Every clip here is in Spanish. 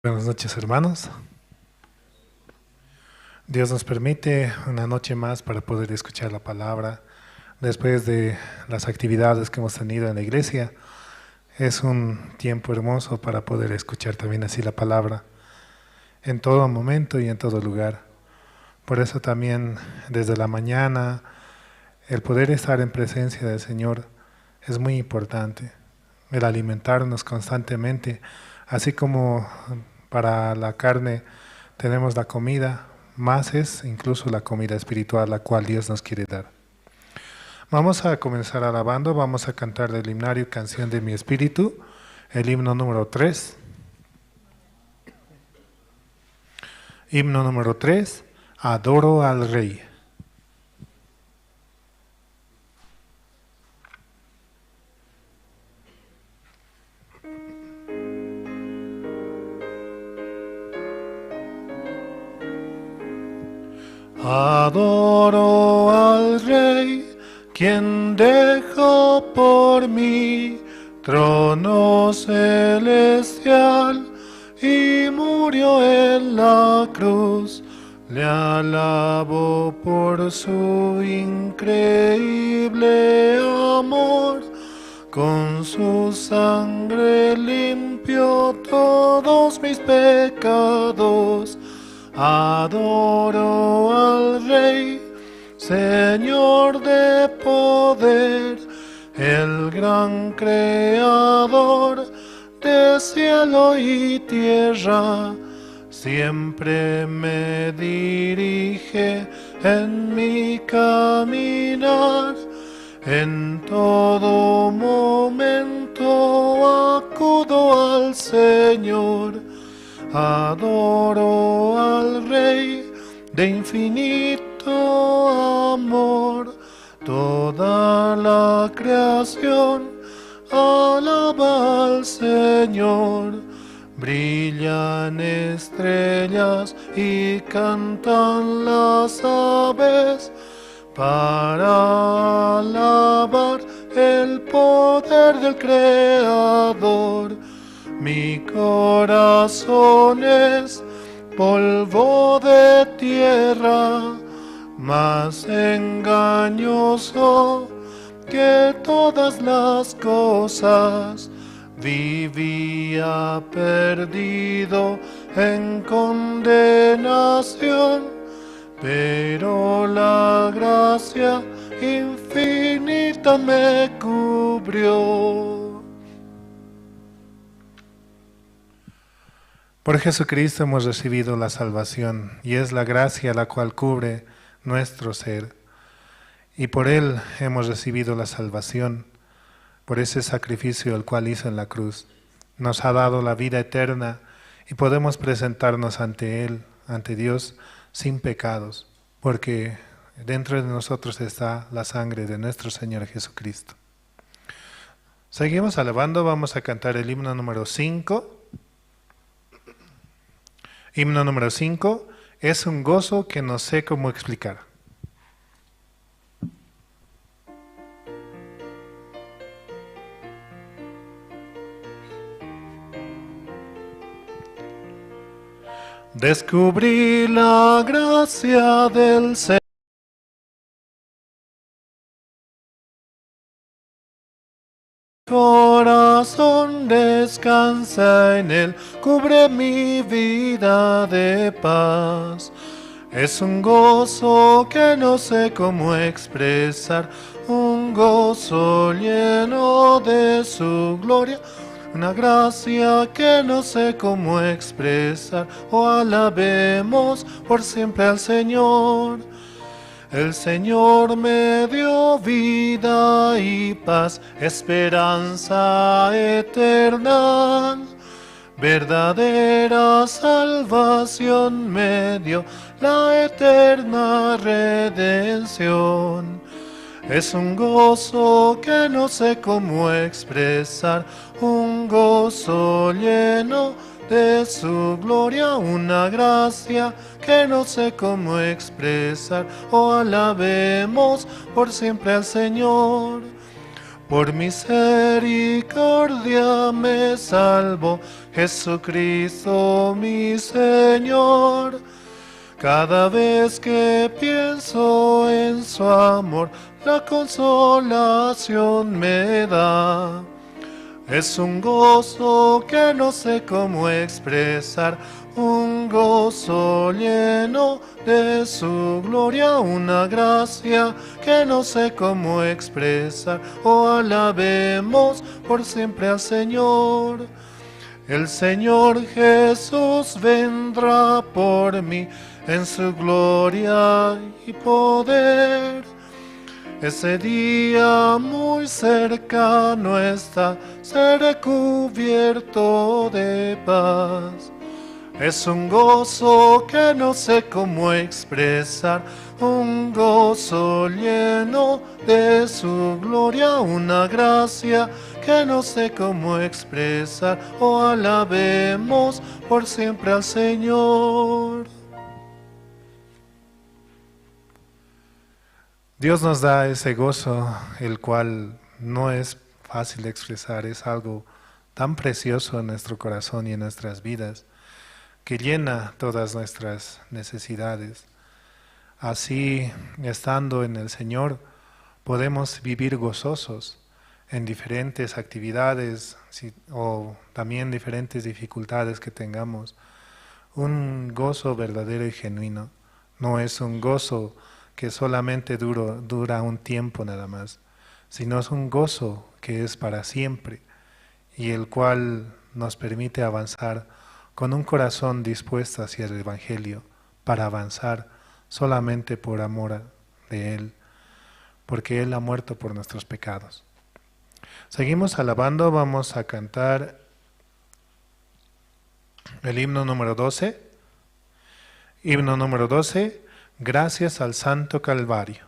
Buenas noches, hermanos. Dios nos permite una noche más para poder escuchar la palabra después de las actividades que hemos tenido en la iglesia. Es un tiempo hermoso para poder escuchar también así la palabra en todo momento y en todo lugar. Por eso también desde la mañana el poder estar en presencia del Señor es muy importante. El alimentarnos constantemente, así como para la carne tenemos la comida, más es incluso la comida espiritual la cual Dios nos quiere dar. Vamos a comenzar alabando, vamos a cantar del himnario Canción de mi Espíritu, el himno número 3. Himno número 3, Adoro al Rey. Adoro al Rey, quien dejó por mí trono celestial y murió en la cruz. Le alabo por su increíble amor, con su sangre limpió todos mis pecados. Adoro al Rey, Señor de poder, el gran creador de cielo y tierra. Siempre me dirige en mi caminar, en todo momento acudo al Señor. Adoro al Rey de infinito amor, toda la creación alaba al Señor. Brillan estrellas y cantan las aves para alabar el poder del Creador. Mi corazón es polvo de tierra, más engañoso que todas las cosas. Vivía perdido en condenación, pero la gracia infinita me cubrió. Por Jesucristo hemos recibido la salvación, y es la gracia la cual cubre nuestro ser. Y por Él hemos recibido la salvación, por ese sacrificio el cual hizo en la cruz. Nos ha dado la vida eterna y podemos presentarnos ante Él, ante Dios, sin pecados, porque dentro de nosotros está la sangre de nuestro Señor Jesucristo. Seguimos alabando, vamos a cantar el himno número 5. Himno número 5, es un gozo que no sé cómo explicar. Descubrí la gracia del Señor. Corazón descansa en Él, cubre mi vida de paz. Es un gozo que no sé cómo expresar, un gozo lleno de su gloria, una gracia que no sé cómo expresar. Oh, alabemos por siempre al Señor. El Señor me dio vida y paz, esperanza eterna. Verdadera salvación me dio, la eterna redención. Es un gozo que no sé cómo expresar, un gozo lleno de su gloria, una gracia que no sé cómo expresar. Oh, alabemos por siempre al Señor. Por misericordia me salvo, Jesucristo mi Señor. Cada vez que pienso en su amor, la consolación me da. Es un gozo que no sé cómo expresar, un gozo lleno de su gloria, una gracia que no sé cómo expresar. Oh, alabemos por siempre al Señor. El Señor Jesús vendrá por mí en su gloria y poder. Ese día muy cercano está, seré cubierto de paz. Es un gozo que no sé cómo expresar, un gozo lleno de su gloria, una gracia que no sé cómo expresar. Oh, alabemos por siempre al Señor. Dios nos da ese gozo, el cual no es fácil de expresar, es algo tan precioso en nuestro corazón y en nuestras vidas, que llena todas nuestras necesidades. Así, estando en el Señor, podemos vivir gozosos en diferentes actividades o también diferentes dificultades que tengamos. Un gozo verdadero y genuino, no es un gozo que solamente dura un tiempo nada más, sino es un gozo que es para siempre y el cual nos permite avanzar con un corazón dispuesto hacia el Evangelio, para avanzar solamente por amor de Él, porque Él ha muerto por nuestros pecados. Seguimos alabando, vamos a cantar el himno número 12. Himno número 12. Gracias al Santo Calvario.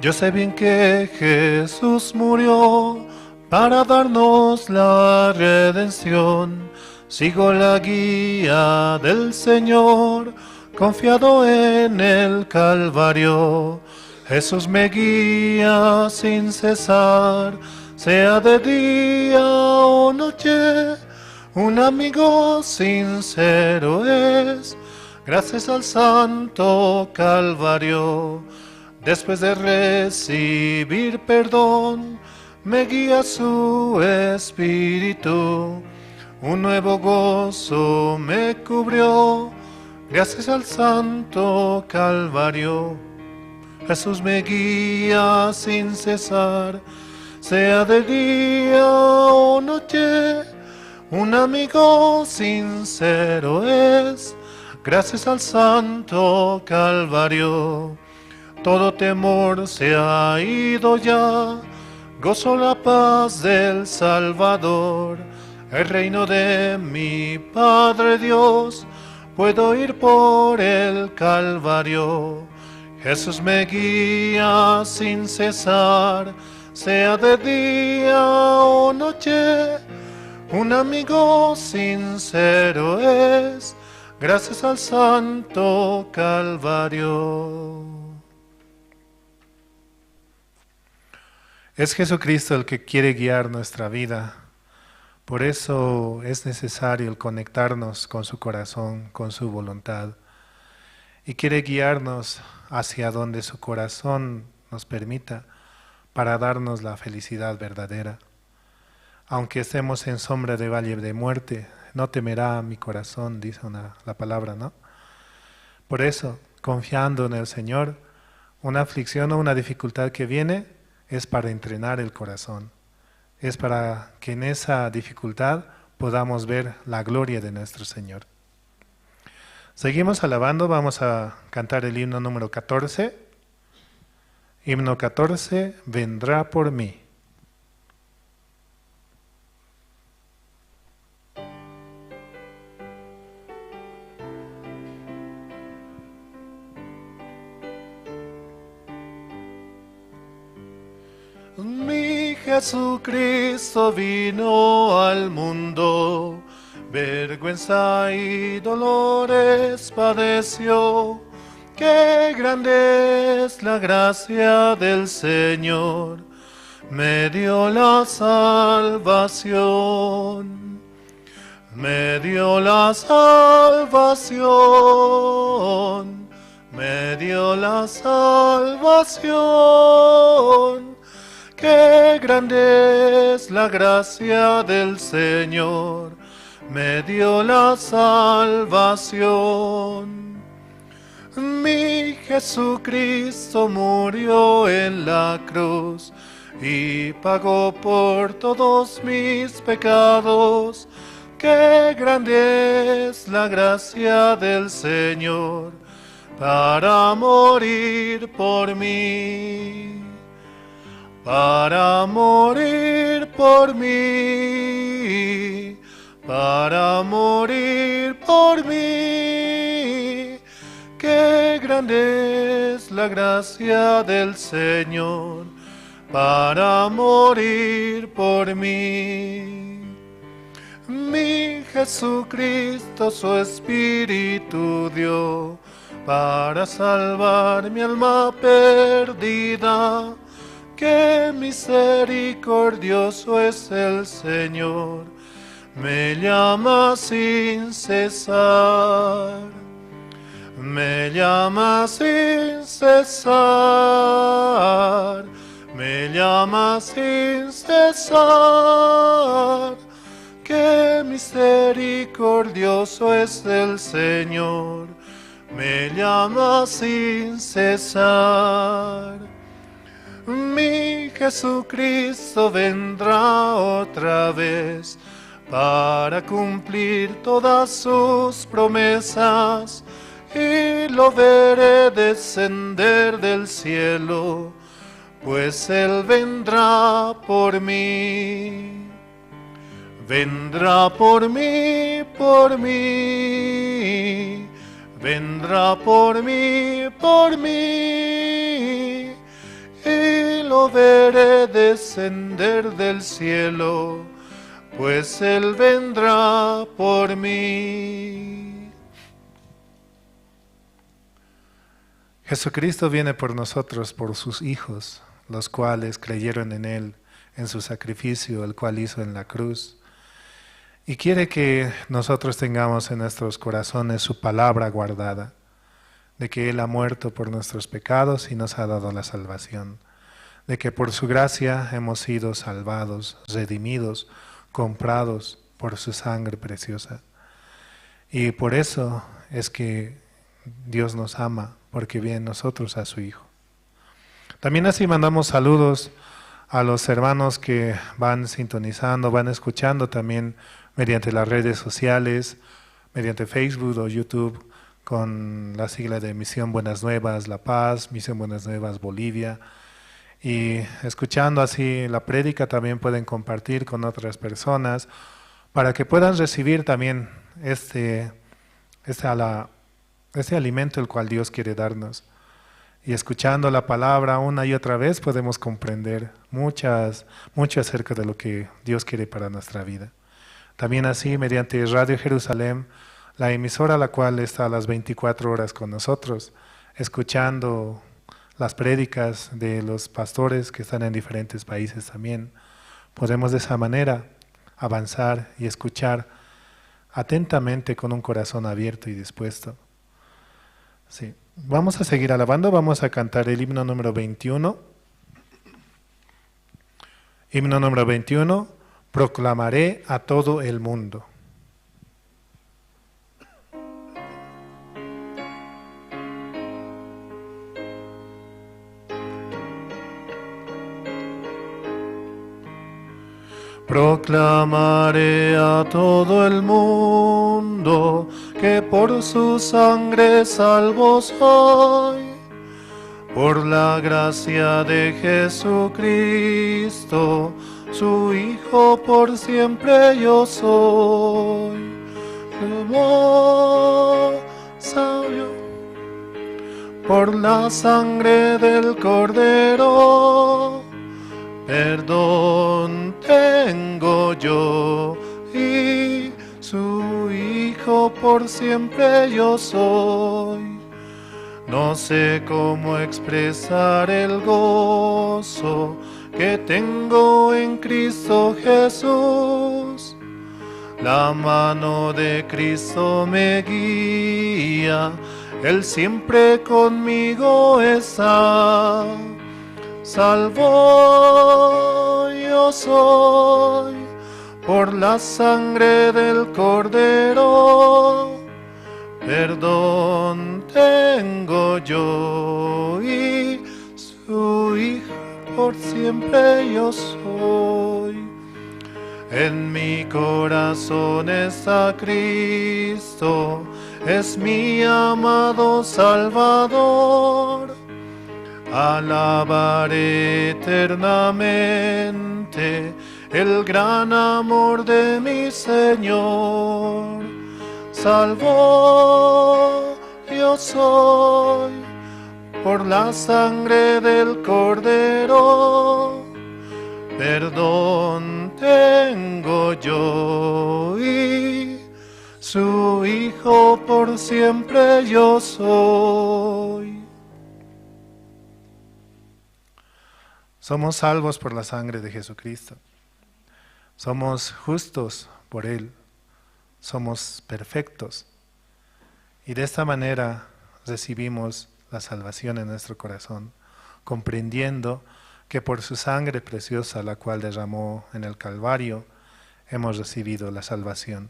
Yo sé bien que Jesús murió para darnos la redención. Sigo la guía del Señor, confiado en el Calvario. Jesús me guía sin cesar, sea de día o noche, un amigo sincero es, gracias al Santo Calvario. Después de recibir perdón, me guía su Espíritu, un nuevo gozo me cubrió, gracias al Santo Calvario. Jesús me guía sin cesar, sea de día o noche, un amigo sincero es, gracias al Santo Calvario. Todo temor se ha ido ya, gozo la paz del Salvador, el reino de mi Padre Dios, puedo ir por el Calvario. Jesús me guía sin cesar, sea de día o noche, un amigo sincero es, gracias al Santo Calvario. Es Jesucristo el que quiere guiar nuestra vida. Por eso es necesario el conectarnos con su corazón, con su voluntad. Y quiere guiarnos hacia donde su corazón nos permita para darnos la felicidad verdadera. Aunque estemos en sombra de valle de muerte, no temerá mi corazón, dice la palabra, ¿no? Por eso, confiando en el Señor, una aflicción o una dificultad que viene es para entrenar el corazón. Es para que en esa dificultad podamos ver la gloria de nuestro Señor. Seguimos alabando, vamos a cantar el himno número 14. Himno 14, vendrá por mí. Mi Jesucristo vino al mundo vergüenza y dolores padeció. Qué grande es la gracia del Señor, me dio la salvación, me dio la salvación, me dio la salvación. Qué grande es la gracia del Señor, me dio la salvación. Mi Jesucristo murió en la cruz y pagó por todos mis pecados. Qué grande es la gracia del Señor para morir por mí, para morir por mí, para morir por mí. Qué grande es la gracia del Señor para morir por mí. Mi Jesucristo su Espíritu dio para salvar mi alma perdida. Qué misericordioso es el Señor, me llama sin cesar, me llama sin cesar, me llama sin cesar. Qué misericordioso es el Señor, me llama sin cesar. Mi Jesucristo vendrá otra vez para cumplir todas sus promesas, y lo veré descender del cielo, pues Él vendrá por mí. Vendrá por mí, por mí. Vendrá por mí, por mí. Y lo veré descender del cielo, pues Él vendrá por mí. Jesucristo viene por nosotros, por sus hijos, los cuales creyeron en Él, en su sacrificio, el cual hizo en la cruz. Y quiere que nosotros tengamos en nuestros corazones su palabra guardada, de que Él ha muerto por nuestros pecados y nos ha dado la salvación, de que por su gracia hemos sido salvados, redimidos, comprados por su sangre preciosa. Y por eso es que Dios nos ama, porque viene nosotros a su Hijo. También así mandamos saludos a los hermanos que van sintonizando, van escuchando también mediante las redes sociales, mediante Facebook o YouTube, con la sigla de Misión Buenas Nuevas La Paz, Misión Buenas Nuevas Bolivia. Y escuchando así la prédica también pueden compartir con otras personas para que puedan recibir también este alimento el cual Dios quiere darnos. Y escuchando la palabra una y otra vez podemos comprender mucho acerca de lo que Dios quiere para nuestra vida. También así mediante Radio Jerusalén, la emisora la cual está a las 24 horas con nosotros, escuchando las prédicas de los pastores que están en diferentes países también. Podemos de esa manera avanzar y escuchar atentamente con un corazón abierto y dispuesto. Sí. Vamos a seguir alabando, vamos a cantar el himno número 21. Himno número 21, proclamaré a todo el mundo. Proclamaré a todo el mundo que por su sangre salvo soy. Por la gracia de Jesucristo, su Hijo por siempre yo soy. Sabio. Por la sangre del Cordero, perdón tengo yo y su Hijo por siempre yo soy. No sé cómo expresar el gozo que tengo en Cristo Jesús. La mano de Cristo me guía, Él siempre conmigo está. Salvo yo soy por la sangre del Cordero. Perdón tengo yo y su Hijo por siempre yo soy. En mi corazón está Cristo, es mi amado Salvador. Alabaré eternamente el gran amor de mi Señor. Salvo yo soy por la sangre del Cordero. Perdón tengo yo y su Hijo por siempre yo soy. Somos salvos por la sangre de Jesucristo. Somos justos por Él. Somos perfectos. Y de esta manera recibimos la salvación en nuestro corazón, comprendiendo que por su sangre preciosa, la cual derramó en el Calvario, hemos recibido la salvación.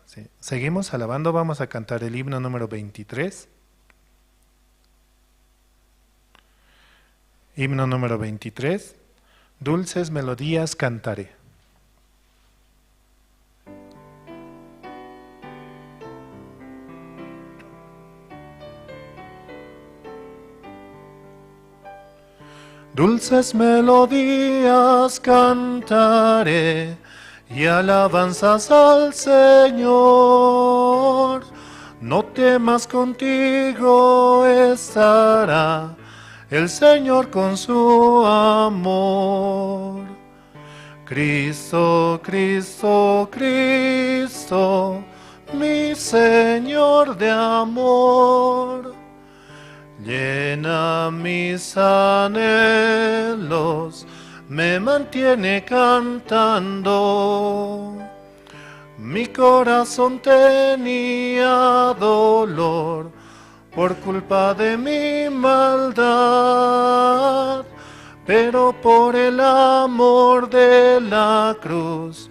Sí. Seguimos alabando, vamos a cantar el himno número 23. Himno número 23, dulces melodías cantaré. Dulces melodías cantaré y alabanzas al Señor. No temas, contigo estará el Señor con su amor. Cristo, Cristo, Cristo, mi Señor de amor. Llena mis anhelos, me mantiene cantando. Mi corazón tenía dolor por culpa de mi maldad, pero por el amor de la cruz,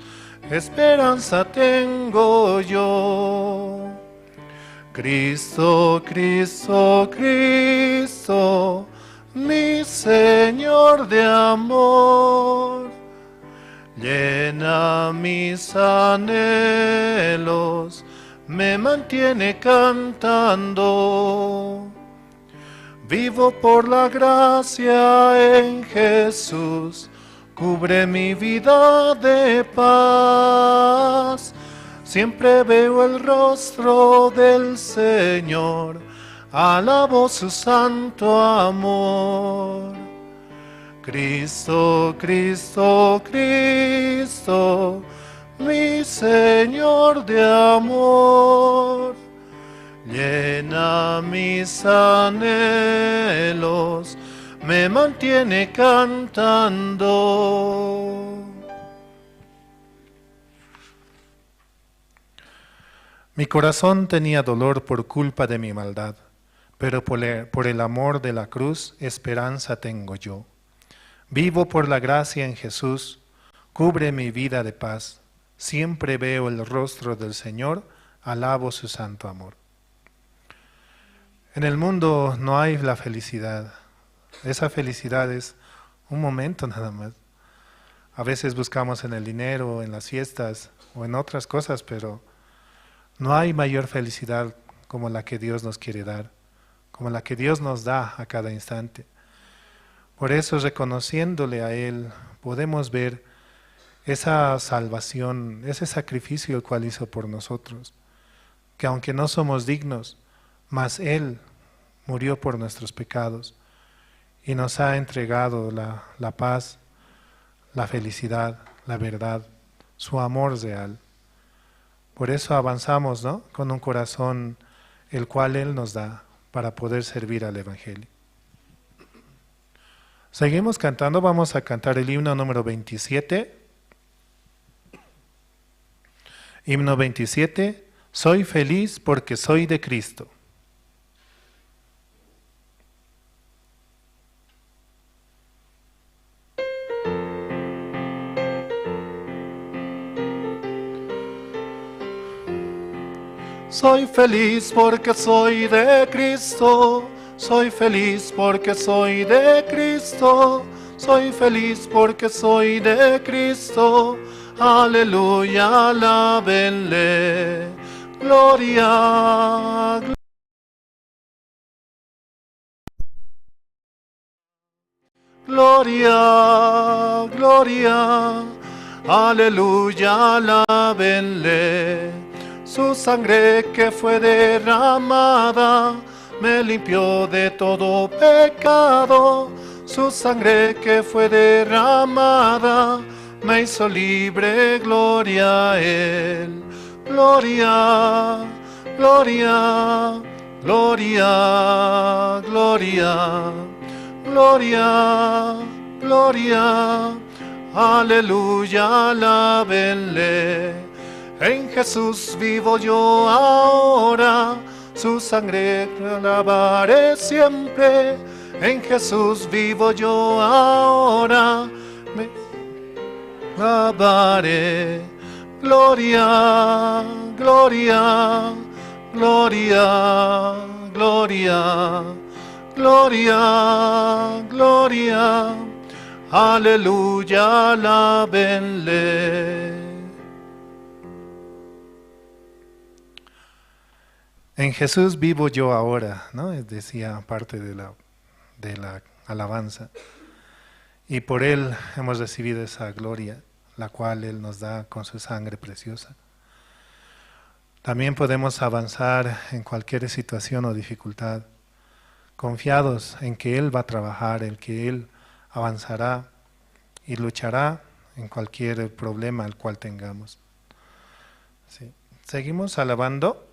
esperanza tengo yo. Cristo, Cristo, Cristo, mi Señor de amor, llena mis anhelos, me mantiene cantando. Vivo por la gracia en Jesús, cubre mi vida de paz. Siempre veo el rostro del Señor, alabo su santo amor. Cristo, Cristo, Cristo, mi Señor de amor, llena mis anhelos, me mantiene cantando. Mi corazón tenía dolor por culpa de mi maldad, pero por el amor de la cruz, esperanza tengo yo. Vivo por la gracia en Jesús, cubre mi vida de paz. Siempre veo el rostro del Señor, alabo su santo amor. En el mundo no hay la felicidad. Esa felicidad es un momento nada más. A veces buscamos en el dinero, en las fiestas o en otras cosas, pero no hay mayor felicidad como la que Dios nos quiere dar, como la que Dios nos da a cada instante. Por eso, reconociéndole a Él, podemos ver esa salvación, ese sacrificio el cual hizo por nosotros, que aunque no somos dignos, mas Él murió por nuestros pecados y nos ha entregado la paz, la felicidad, la verdad, su amor real. Por eso avanzamos, ¿no? Con un corazón el cual Él nos da para poder servir al Evangelio. Seguimos cantando, vamos a cantar el himno número 27. Himno 27, soy feliz porque soy de Cristo. Soy feliz porque soy de Cristo, soy feliz porque soy de Cristo, soy feliz porque soy de Cristo, aleluya, alábenle, gloria, gloria, gloria, aleluya, alábenle. Su sangre que fue derramada me limpió de todo pecado. Su sangre que fue derramada me hizo libre, gloria a Él. Gloria, gloria, gloria, gloria, gloria, gloria, aleluya, alábenle. En Jesús vivo yo ahora, su sangre alabaré siempre. En Jesús vivo yo ahora, me alabaré. Gloria, gloria, gloria, gloria, gloria, gloria, aleluya, alábenle. En Jesús vivo yo ahora, ¿no? Decía parte de la alabanza. Y por Él hemos recibido esa gloria, la cual Él nos da con su sangre preciosa. También podemos avanzar en cualquier situación o dificultad, confiados en que Él va a trabajar, en que Él avanzará y luchará en cualquier problema al cual tengamos. Sí. Seguimos alabando.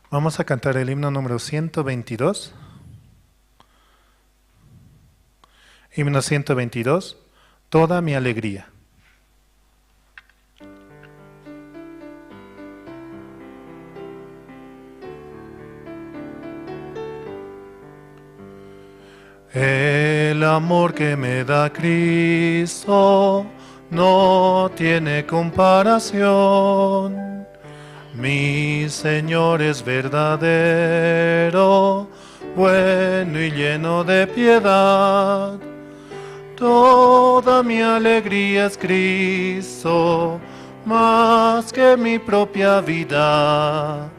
Vamos a cantar el himno número 122. Himno 122, toda mi alegría. El amor que me da Cristo no tiene comparación. Mi Señor es verdadero, bueno y lleno de piedad. Toda mi alegría es Cristo, más que mi propia vida.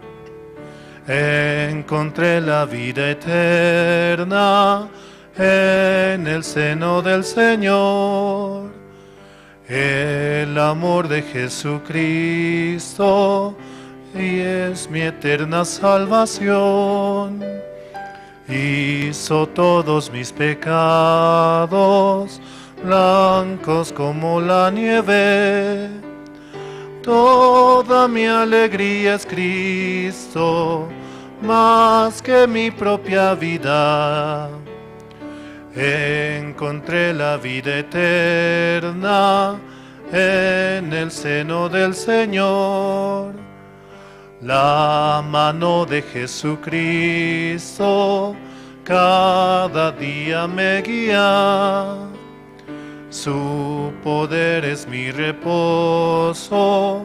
Encontré la vida eterna en el seno del Señor. El amor de Jesucristo y es mi eterna salvación. Hizo todos mis pecados blancos como la nieve. Toda mi alegría es Cristo, más que mi propia vida. Encontré la vida eterna en el seno del Señor. La mano de Jesucristo cada día me guía. Su poder es mi reposo,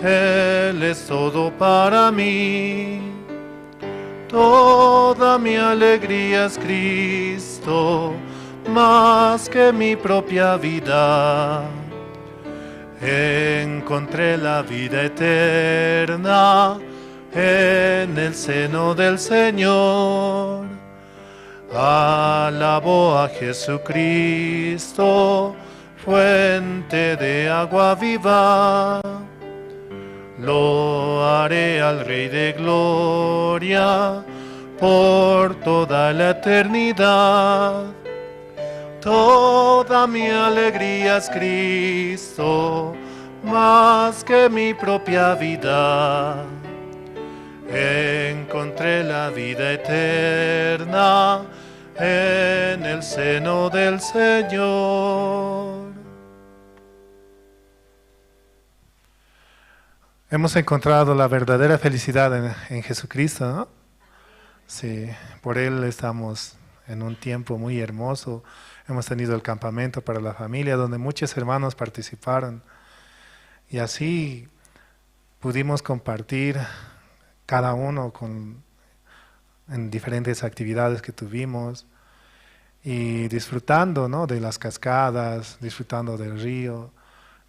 Él es todo para mí. Toda mi alegría es Cristo, más que mi propia vida. Encontré la vida eterna en el seno del Señor. Alabo a Jesucristo, fuente de agua viva. Lo haré al Rey de Gloria por toda la eternidad. Toda mi alegría es Cristo, más que mi propia vida. Encontré la vida eterna en el seno del Señor. Hemos encontrado la verdadera felicidad en Jesucristo, ¿no? Sí, por Él estamos en un tiempo muy hermoso. Hemos tenido el campamento para la familia donde muchos hermanos participaron y así pudimos compartir cada uno en diferentes actividades que tuvimos y disfrutando, ¿no?, de las cascadas, disfrutando del río,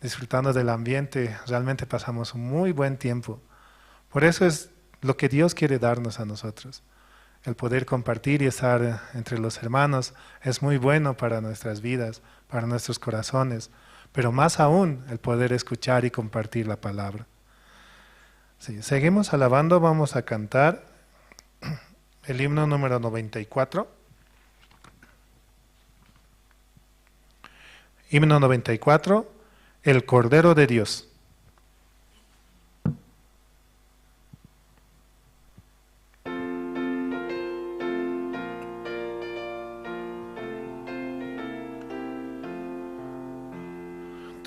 disfrutando del ambiente. Realmente pasamos un muy buen tiempo. Por eso es lo que Dios quiere darnos a nosotros. El poder compartir y estar entre los hermanos es muy bueno para nuestras vidas, para nuestros corazones, pero más aún el poder escuchar y compartir la palabra. Sí, seguimos alabando, vamos a cantar el himno número 94. Himno 94, el Cordero de Dios.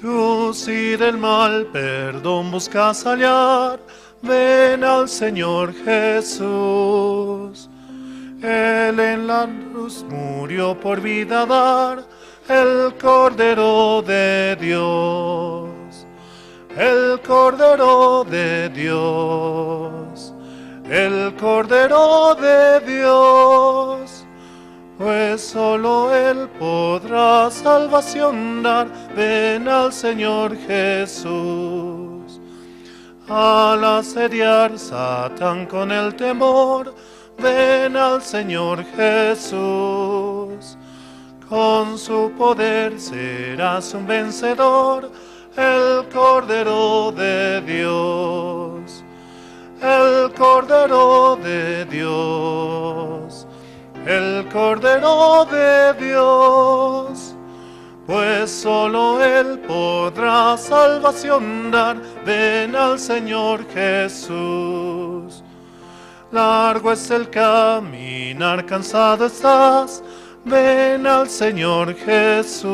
Tú si del mal perdón buscas hallar, ven al Señor Jesús. Él en la cruz murió por vida dar, el Cordero de Dios. El Cordero de Dios. El Cordero de Dios. Pues solo Él podrá salvación dar, ven al Señor Jesús. Al asediar Satán con el temor, ven al Señor Jesús. Con su poder serás un vencedor, el Cordero de Dios. El Cordero de Dios. El Cordero de Dios, pues solo Él podrá salvación dar, ven al Señor Jesús. Largo es el caminar, cansado estás, ven al Señor Jesús.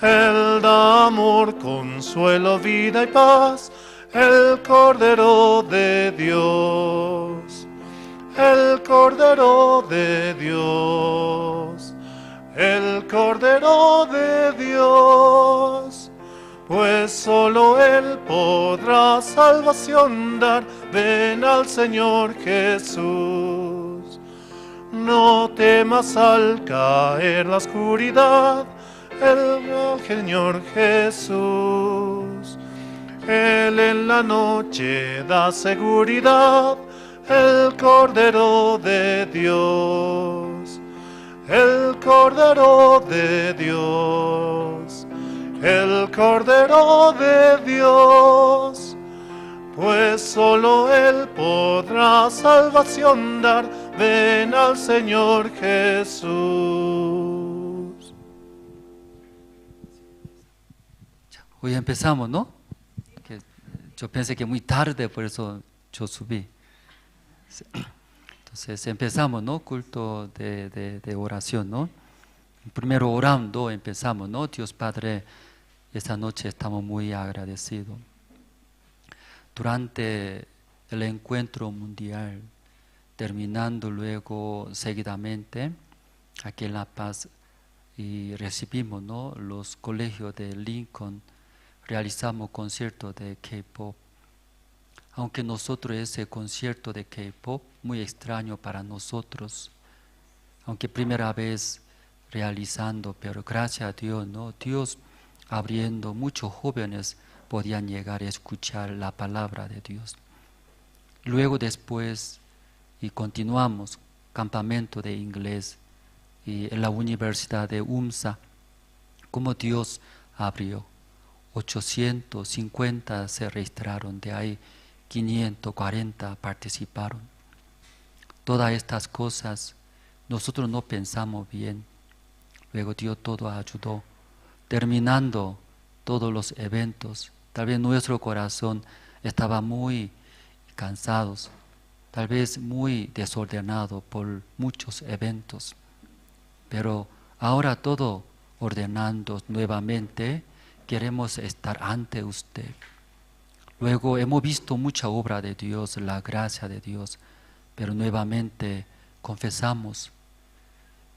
Él da amor, consuelo, vida y paz, el Cordero de Dios. El Cordero de Dios, el Cordero de Dios, pues solo Él podrá salvación dar, ven al Señor Jesús. No temas al caer la oscuridad, el Señor Jesús. Él en la noche da seguridad, el Cordero de Dios, el Cordero de Dios, el Cordero de Dios, pues solo Él podrá salvación dar, ven al Señor Jesús. Hoy empezamos, ¿no? Yo pensé que muy tarde, por eso yo subí. Entonces empezamos, ¿no? Culto de oración, ¿no? Primero orando empezamos, ¿no? Dios Padre, esta noche estamos muy agradecidos. Durante el encuentro mundial, terminando luego seguidamente aquí en La Paz, y recibimos, ¿no?, los colegios de Lincoln, realizamos conciertos de K-pop. Aunque nosotros ese concierto de K-pop muy extraño para nosotros, aunque primera vez realizando, pero gracias a Dios, ¿no?, Dios abriendo, muchos jóvenes podían llegar a escuchar la palabra de Dios. Luego después, y continuamos, campamento de inglés, y en la Universidad de UMSA, como Dios abrió. 850 se registraron, de ahí 540 participaron. Todas estas cosas nosotros no pensamos bien, luego Dios todo ayudó. Terminando todos los eventos, tal vez nuestro corazón estaba muy cansados, tal vez muy desordenado por muchos eventos, pero ahora todo ordenando nuevamente, queremos estar ante usted. Luego hemos visto mucha obra de Dios, la gracia de Dios, pero nuevamente confesamos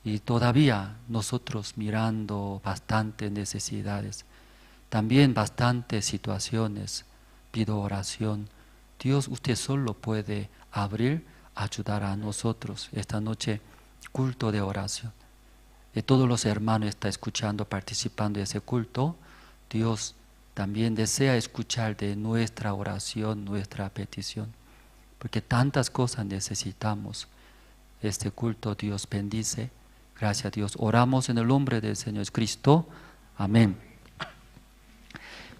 y todavía nosotros mirando bastantes necesidades, también bastantes situaciones, pido oración. Dios, usted solo puede abrir, ayudar a nosotros. Esta noche, culto de oración. Y todos los hermanos están escuchando, participando de ese culto. Dios también desea escuchar de nuestra oración, nuestra petición, porque tantas cosas necesitamos. Este culto Dios bendice. Gracias a Dios. Oramos en el nombre del Señor Cristo. Amén.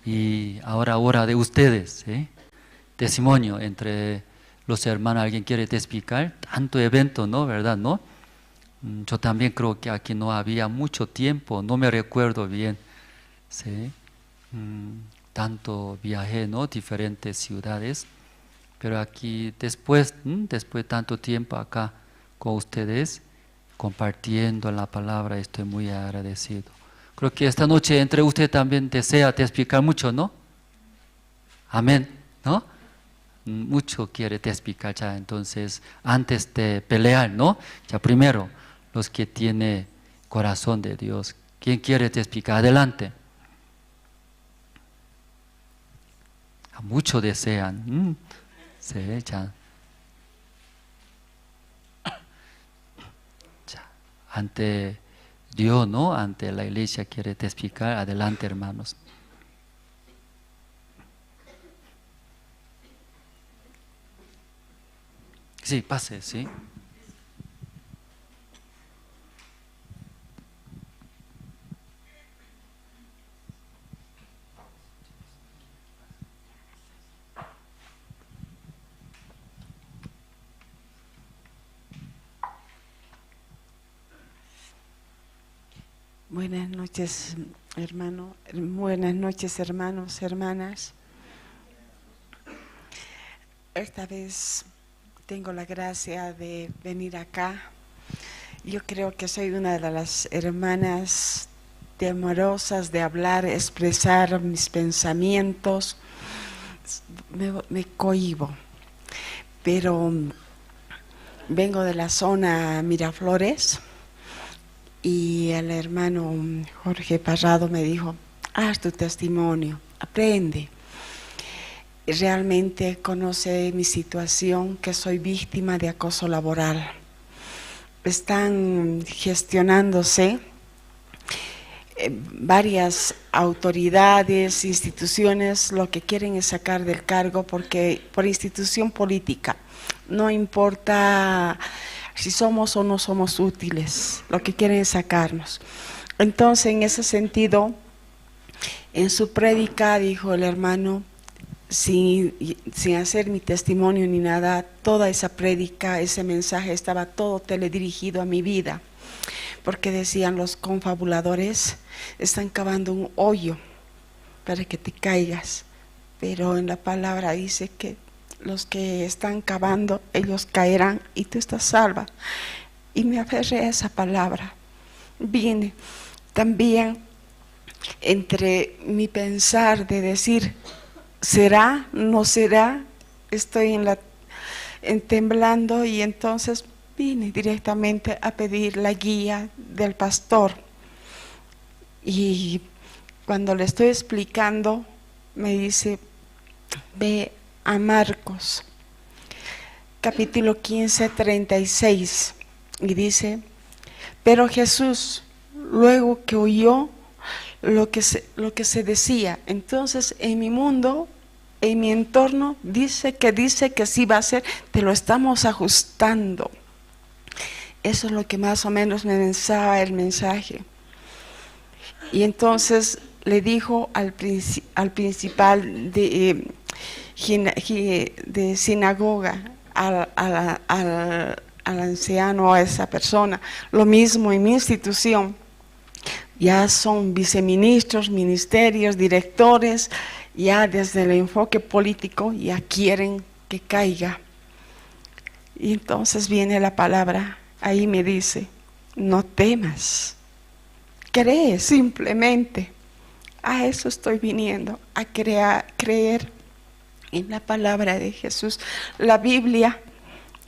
Y ahora hora de ustedes, testimonio entre los hermanos. ¿Alguien quiere explicar? Tanto evento, ¿no? ¿Verdad? ¿No? Yo también creo que aquí no había mucho tiempo, no me recuerdo bien. ¿Sí? Tanto viajé, ¿no? Diferentes ciudades, pero aquí después de tanto tiempo acá con ustedes, compartiendo la palabra, estoy muy agradecido. Creo que esta noche entre usted también desea explicar mucho, ¿no? Amén, ¿no? Mucho quiere explicar ya, entonces antes de pelear, ¿no? Ya primero, los que tienen corazón de Dios. ¿Quién quiere explicar? Adelante. Mucho desean. Sí, ya. Ante Dios, ¿no? Ante la iglesia quiere explicar. Adelante, hermanos. Sí, pase, sí. Buenas noches, hermano. Buenas noches, hermanos, hermanas. Esta vez tengo la gracia de venir acá. Yo creo que soy una de las hermanas temorosas de hablar, expresar mis pensamientos. Me cohíbo. Pero vengo de la zona Miraflores. Y el hermano Jorge Parrado me dijo, haz tu testimonio, aprende. Y realmente conoce mi situación, que soy víctima de acoso laboral. Están gestionándose varias autoridades, instituciones, lo que quieren es sacar del cargo porque por institución política, no importa si somos o no somos útiles, lo que quieren es sacarnos. Entonces, en ese sentido, en su prédica dijo el hermano, sin hacer mi testimonio ni nada, toda esa prédica, ese mensaje estaba todo teledirigido a mi vida, porque decían los confabuladores, están cavando un hoyo para que te caigas, pero en la palabra dice que los que están cavando, ellos caerán y tú estás salva. Y me aferré a esa palabra. Vine también entre mi pensar de decir, ¿será? ¿No será? Estoy en temblando y entonces vine directamente a pedir la guía del pastor. Y cuando le estoy explicando, me dice, ve a Marcos, capítulo 15, 36, y dice, pero Jesús, luego que oyó lo que se decía, entonces en mi mundo, en mi entorno, dice que sí va a ser, te lo estamos ajustando. Eso es lo que más o menos me pensaba el mensaje. Y entonces le dijo al principal de sinagoga, al anciano, a esa persona, lo mismo en mi institución, ya son viceministros, ministerios, directores, ya desde el enfoque político ya quieren que caiga. Y entonces viene la palabra, ahí me dice, no temas, cree simplemente. A eso estoy viniendo, a creer en la palabra de Jesús. La Biblia,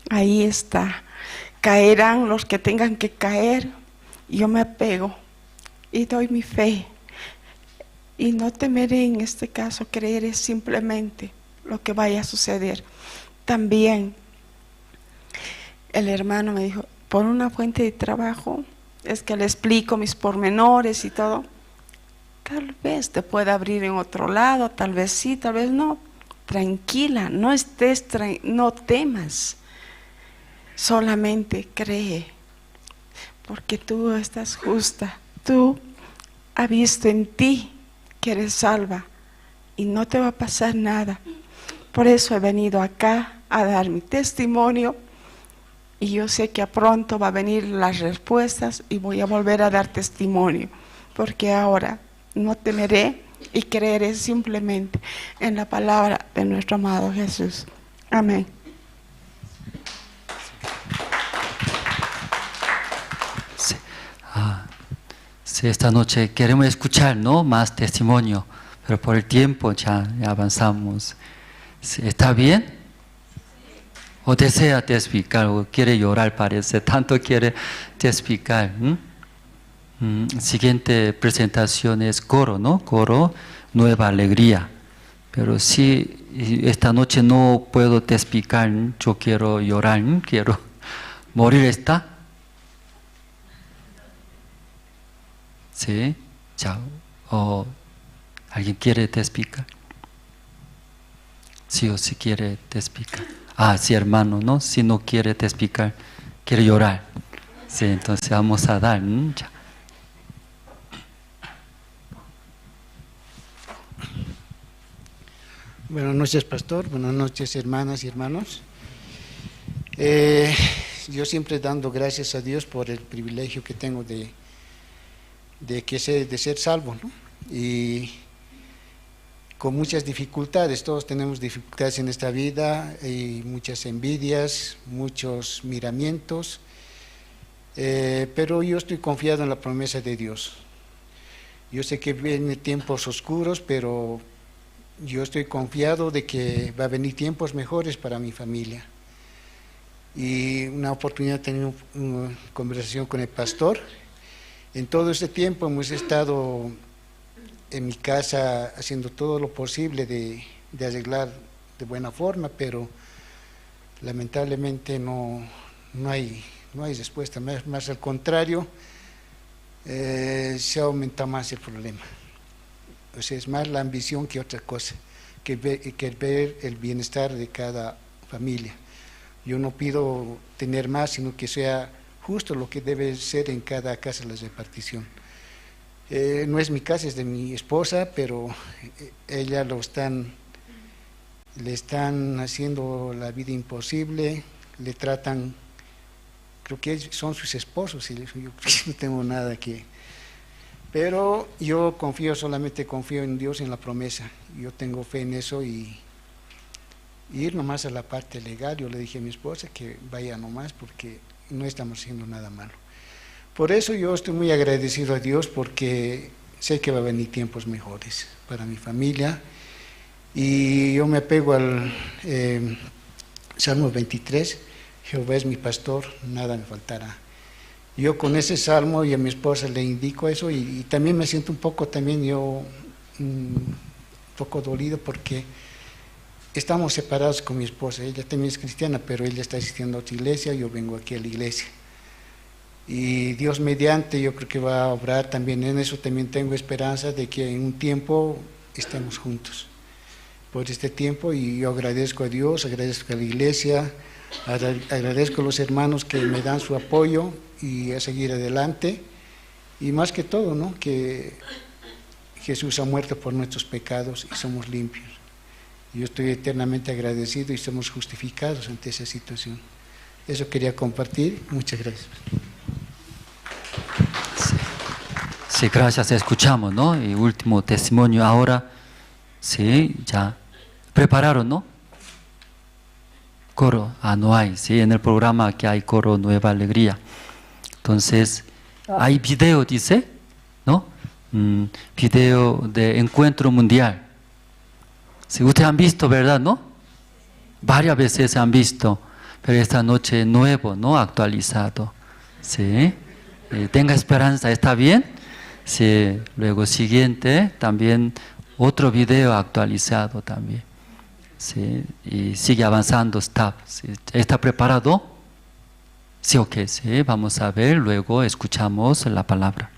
ahí está. Caerán los que tengan que caer. Yo me apego y doy mi fe. Y no temeré en este caso, creeré simplemente lo que vaya a suceder. También el hermano me dijo, por una fuente de trabajo, es que le explico mis pormenores y todo. Tal vez te pueda abrir en otro lado, tal vez sí, tal vez no. Tranquila, no temas, solamente cree, porque tú estás justa, tú has visto en ti que eres salva y no te va a pasar nada. Por eso he venido acá a dar mi testimonio y yo sé que a pronto va a venir las respuestas y voy a volver a dar testimonio, porque ahora no temeré y creeré simplemente en la palabra de nuestro amado Jesús. Amén. Sí. Sí, esta noche queremos escuchar, ¿no?, más testimonio, pero por el tiempo ya avanzamos. Sí, ¿está bien? ¿O desea testificar? ¿O quiere llorar? Parece, tanto quiere testificar. Siguiente presentación es coro, ¿no? Coro, Nueva Alegría. Pero si esta noche no puedo testificar, yo quiero llorar, quiero morir, ¿está? ¿Sí? Ya. ¿O alguien quiere testificar? Sí o sí quiere testificar. Sí, hermano, ¿no? Si no quiere testificar, quiere llorar. Sí, entonces vamos a dar. Ya. Buenas noches, pastor. Buenas noches, hermanas y hermanos. Yo siempre dando gracias a Dios por el privilegio que tengo de ser salvo, ¿no? Y con muchas dificultades, todos tenemos dificultades en esta vida, y muchas envidias, muchos miramientos, pero yo estoy confiado en la promesa de Dios. Yo sé que vienen tiempos oscuros, pero yo estoy confiado de que va a venir tiempos mejores para mi familia. Y una oportunidad de tener una conversación con el pastor. En todo este tiempo hemos estado en mi casa haciendo todo lo posible de arreglar de buena forma, pero lamentablemente no hay respuesta, más al contrario, se aumenta más el problema. O sea, es más la ambición que otra cosa, que ver el bienestar de cada familia. Yo no pido tener más, sino que sea justo lo que debe ser en cada casa la repartición. No es mi casa, es de mi esposa, pero ella le están haciendo la vida imposible, le tratan, creo que son sus esposos, y yo no tengo nada que... Pero yo solamente confío en Dios, en la promesa. Yo tengo fe en eso y ir nomás a la parte legal. Yo le dije a mi esposa que vaya nomás porque no estamos haciendo nada malo. Por eso yo estoy muy agradecido a Dios, porque sé que va a venir tiempos mejores para mi familia. Y yo me apego al Salmo 23, Jehová es mi pastor, nada me faltará. Yo con ese salmo y a mi esposa le indico eso, y también me siento un poco un poco dolido, porque estamos separados con mi esposa. Ella también es cristiana, pero ella está asistiendo a otra iglesia, yo vengo aquí a la iglesia. Y Dios mediante, yo creo que va a obrar también en eso. También tengo esperanza de que en un tiempo estemos juntos por este tiempo, y yo agradezco a Dios, agradezco a la iglesia, agradezco a los hermanos que me dan su apoyo y a seguir adelante. Y más que todo, ¿no?, que Jesús ha muerto por nuestros pecados y somos limpios. Yo estoy eternamente agradecido y somos justificados ante esa situación. Eso quería compartir. Muchas gracias. Sí, gracias. Escuchamos, ¿no? Y último testimonio ahora. Sí, ya prepararon, ¿no? Coro. No hay. Sí, en el programa que hay coro Nueva Alegría. Entonces, hay video, dice, ¿no? Video de encuentro mundial. Si ustedes han visto, ¿verdad? ¿No? Varias veces han visto, pero esta noche nuevo, ¿no? Actualizado. ¿Sí? Tenga esperanza, ¿está bien? Sí. Luego siguiente, también otro video actualizado también. ¿Sí? Y sigue avanzando, está. ¿Sí? ¿Está preparado? Sí, ok, sí. Vamos a ver, luego escuchamos la palabra.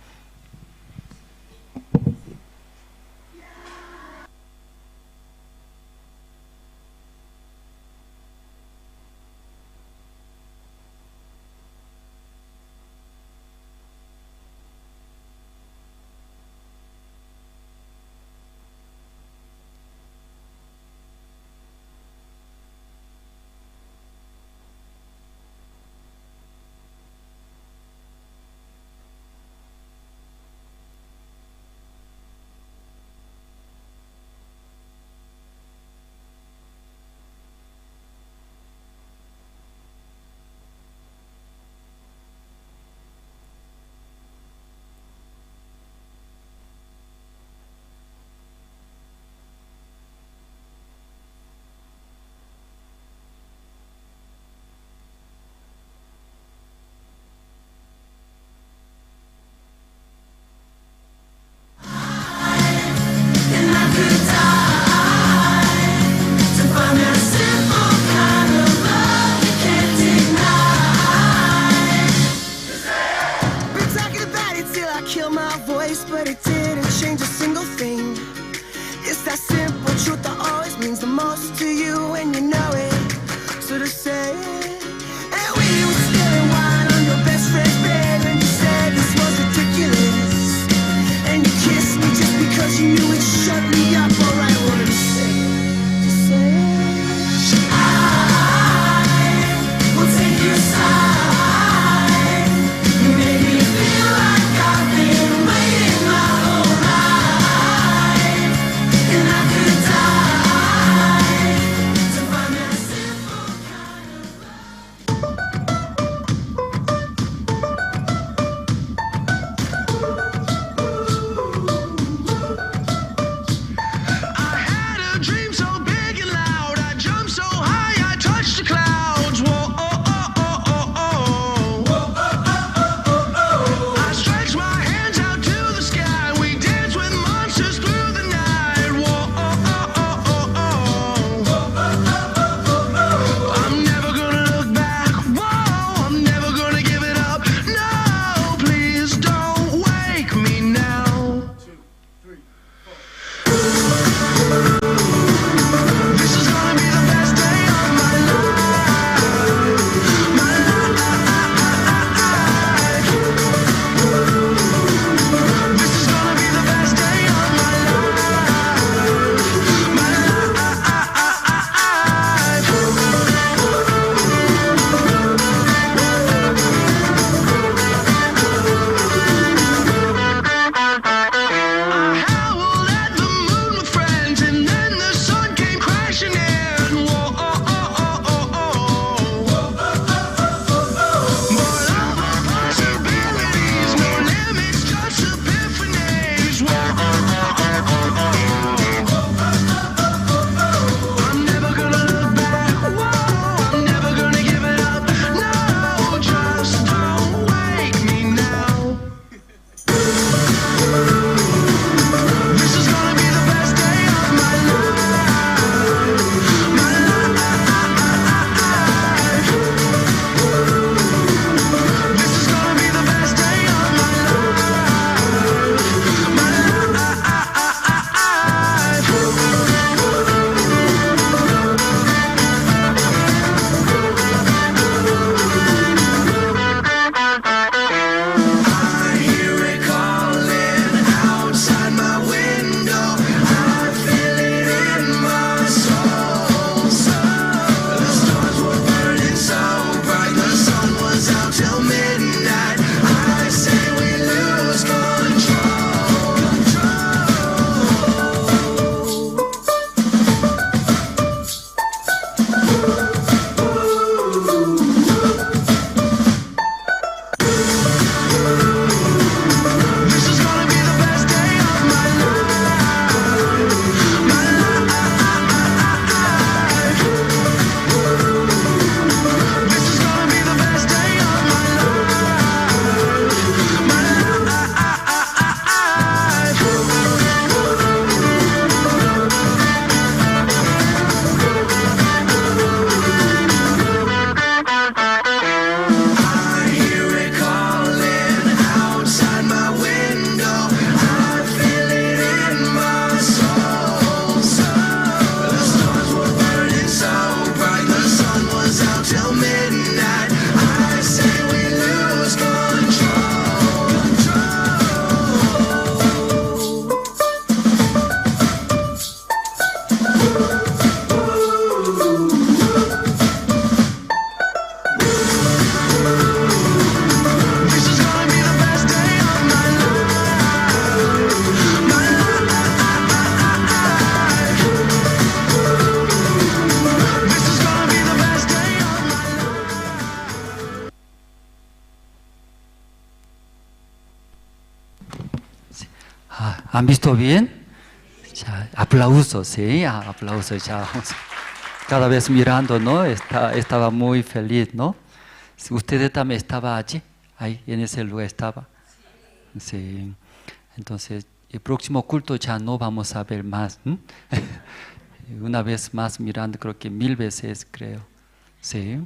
¿Han visto bien? Ya, aplausos, sí, aplausos, ya. Cada vez mirando, ¿no? Estaba muy feliz, ¿no? Ustedes también estaban allí, ahí, en ese lugar estaba. Sí. Entonces, el próximo culto ya no vamos a ver más. Una vez más mirando, creo que 1000 veces, creo. Sí.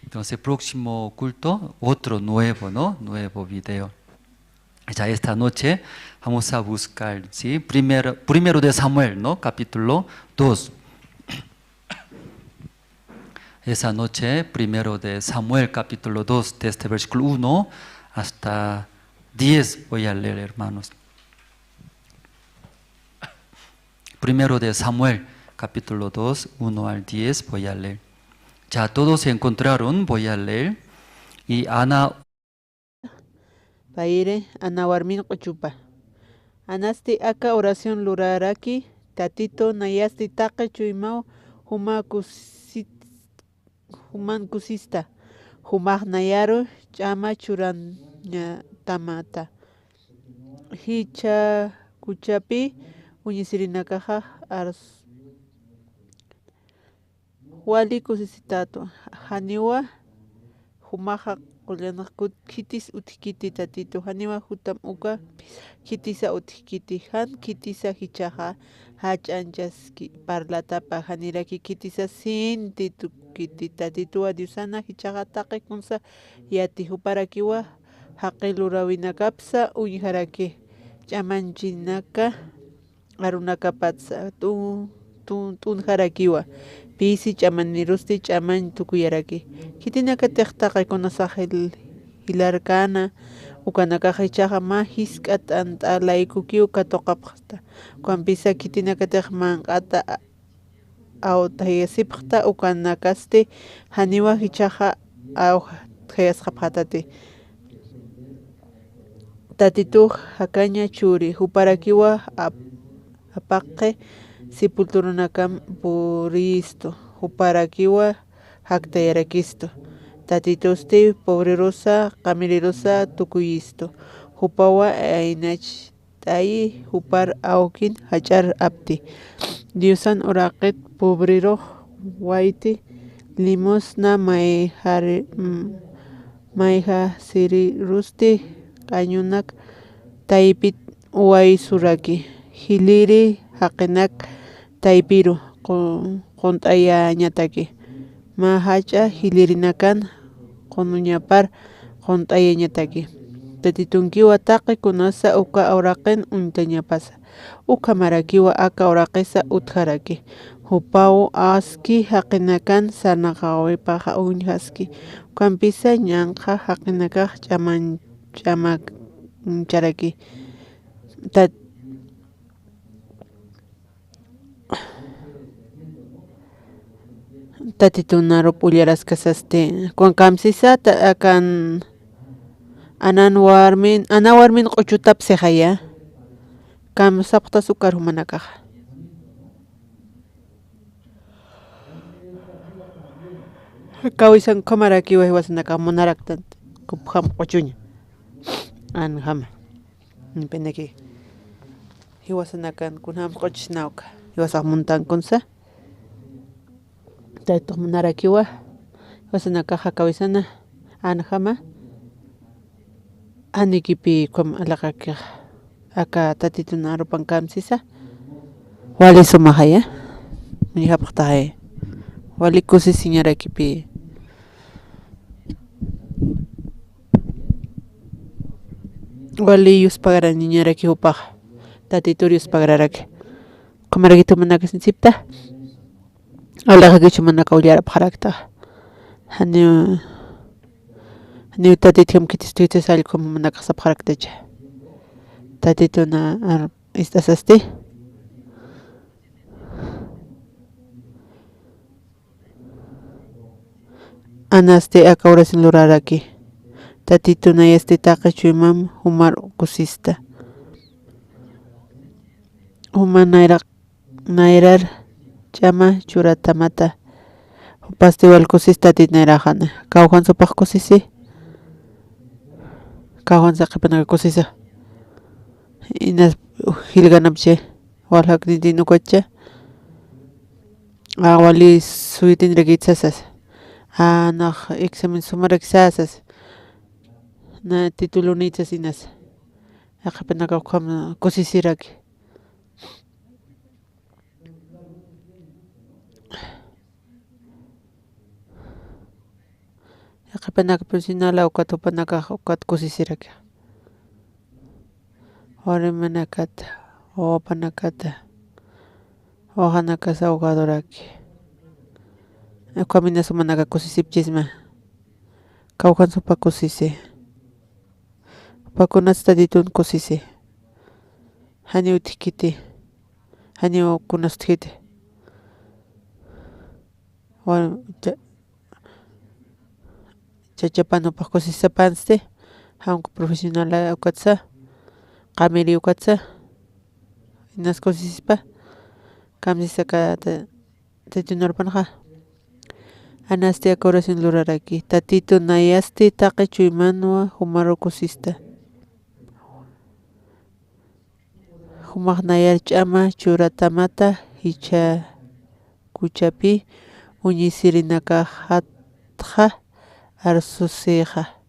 Entonces, próximo culto, otro nuevo, ¿no? Nuevo video. Ya esta noche vamos a buscar, ¿sí? Primero de Samuel, ¿no? Capítulo 2. Esa noche, primero de Samuel, capítulo 2, desde versículo 1 hasta 10 voy a leer, hermanos. Primero de Samuel, capítulo 2, 1 al 10 voy a leer. Ya todos se encontraron, voy a leer. Y Ana Paire, Ana Warmin Cochupa. Anasti aka oración luraraki, tatito nayasti taque chuimao, human kusista. Humag nayaro, chama churanya tamata. Hicha kuchapi, uñisirinakaja ars. Wali kusisitato. Haniwa, humaja Kulianakut kitis utkiti tatito haniwa hutam uka kitisa utkiti han kitisa hichaja hachanchaski parlatapa haniraki kitisa sinti tukiti tatito adiusana hichaja taqe kunsa yati huparakiwa haqilurawina kapsa uyharaki chamanchinaka arunakapatsa tunharakiwa pisi chaman nirusti chaman tukuyaraki kitinaka teqtaqa kunasaqil hilarkana ukanaka hichaqa mahiskat ant'alaykukiw katoqapqta kuanpisa kitinaka teq manqata awtayasipqta ukanakaste haniwa hichaqa awtayasqapqatati tatituq hakaña churi huparakiwa apaqe Sepulturanakam puristo, huparakiwa haktayarakisto. Tatitoste pobrerosa, camirirosa tukuyisto. Hupawa ainach tayi hupar aukin hachar apti. Diosan orakit pobrero waiti limosna maiha siri rusti kanyunak taipit uai suraki. Hiliri haqinak Taipiru qontaya ñataki mahacha hilirinakan qonuñapar qontaya ñataki tatitunkiwa taqi kunasa uka awraqin untañapasa uka marakiwa aka awraqisa utharaki hupaw aski haqinakan sanaqawipaqa unhaski kampisa ñanqa haqinakaq chamancharaki Tatitunaro pullarasqasaste kuankamsisata akan ana warmin quchutapsi haya kamsapta sukar humanakaq kawisan kamarakiwa hiwasanaka munaraktan kupham quchuña an hama peneki hiwasanakan kunham quchisnawka hiwasaq muntankunsa Taito munarakiwa wasanaka hakawisana anjama anikipi kom alaqaki aka tatitunaru pankamsisa wali sumahaya ni hapqtahay wali kusi siñarakipi wali yuspagara niñaraki upaq tatiturius pagararaki kamaragito manakasinchipta Alaga kichu manaka ulyara parakta. Hani tatitium kitistuyte salkum manaka sapharaktacha. Tatituna istasasti. Anaste akaurasin luraraki. Tatituna yaste taqachumam humar kusista. Nairar Chama churatamata festival kusista tinarajana kawhan sopaq kusisi kawhan saqipana kusisa inas hilganapche walhak nintinukuacha wali suitinrakitsasas naq examen sumarakisasas na título nichas inas aqapanaka uqam kusisiraki aqapanaka profesional uqat upanaka uqat kusisiraki Warimanakata, Opanakata, Ojanakas ahogadoraki. Ecuamina sumanaka kusisipchisma. Kaukan supa kusise. Pakunas taditun kusise. Hani utikiti. Hani kunas tikiti. Chachapano pa kusisapanste. Aunque profesional ukatsa. Qamiri ukatsa inas kusispa kamsisaka tatunarpanqa anasti oración luraraki tatito nayasti taqi chuymanwa humaru kusista humaq nayar ch'ama churatamata hicha kuchapi uñisirinaka hatqa arsusiqa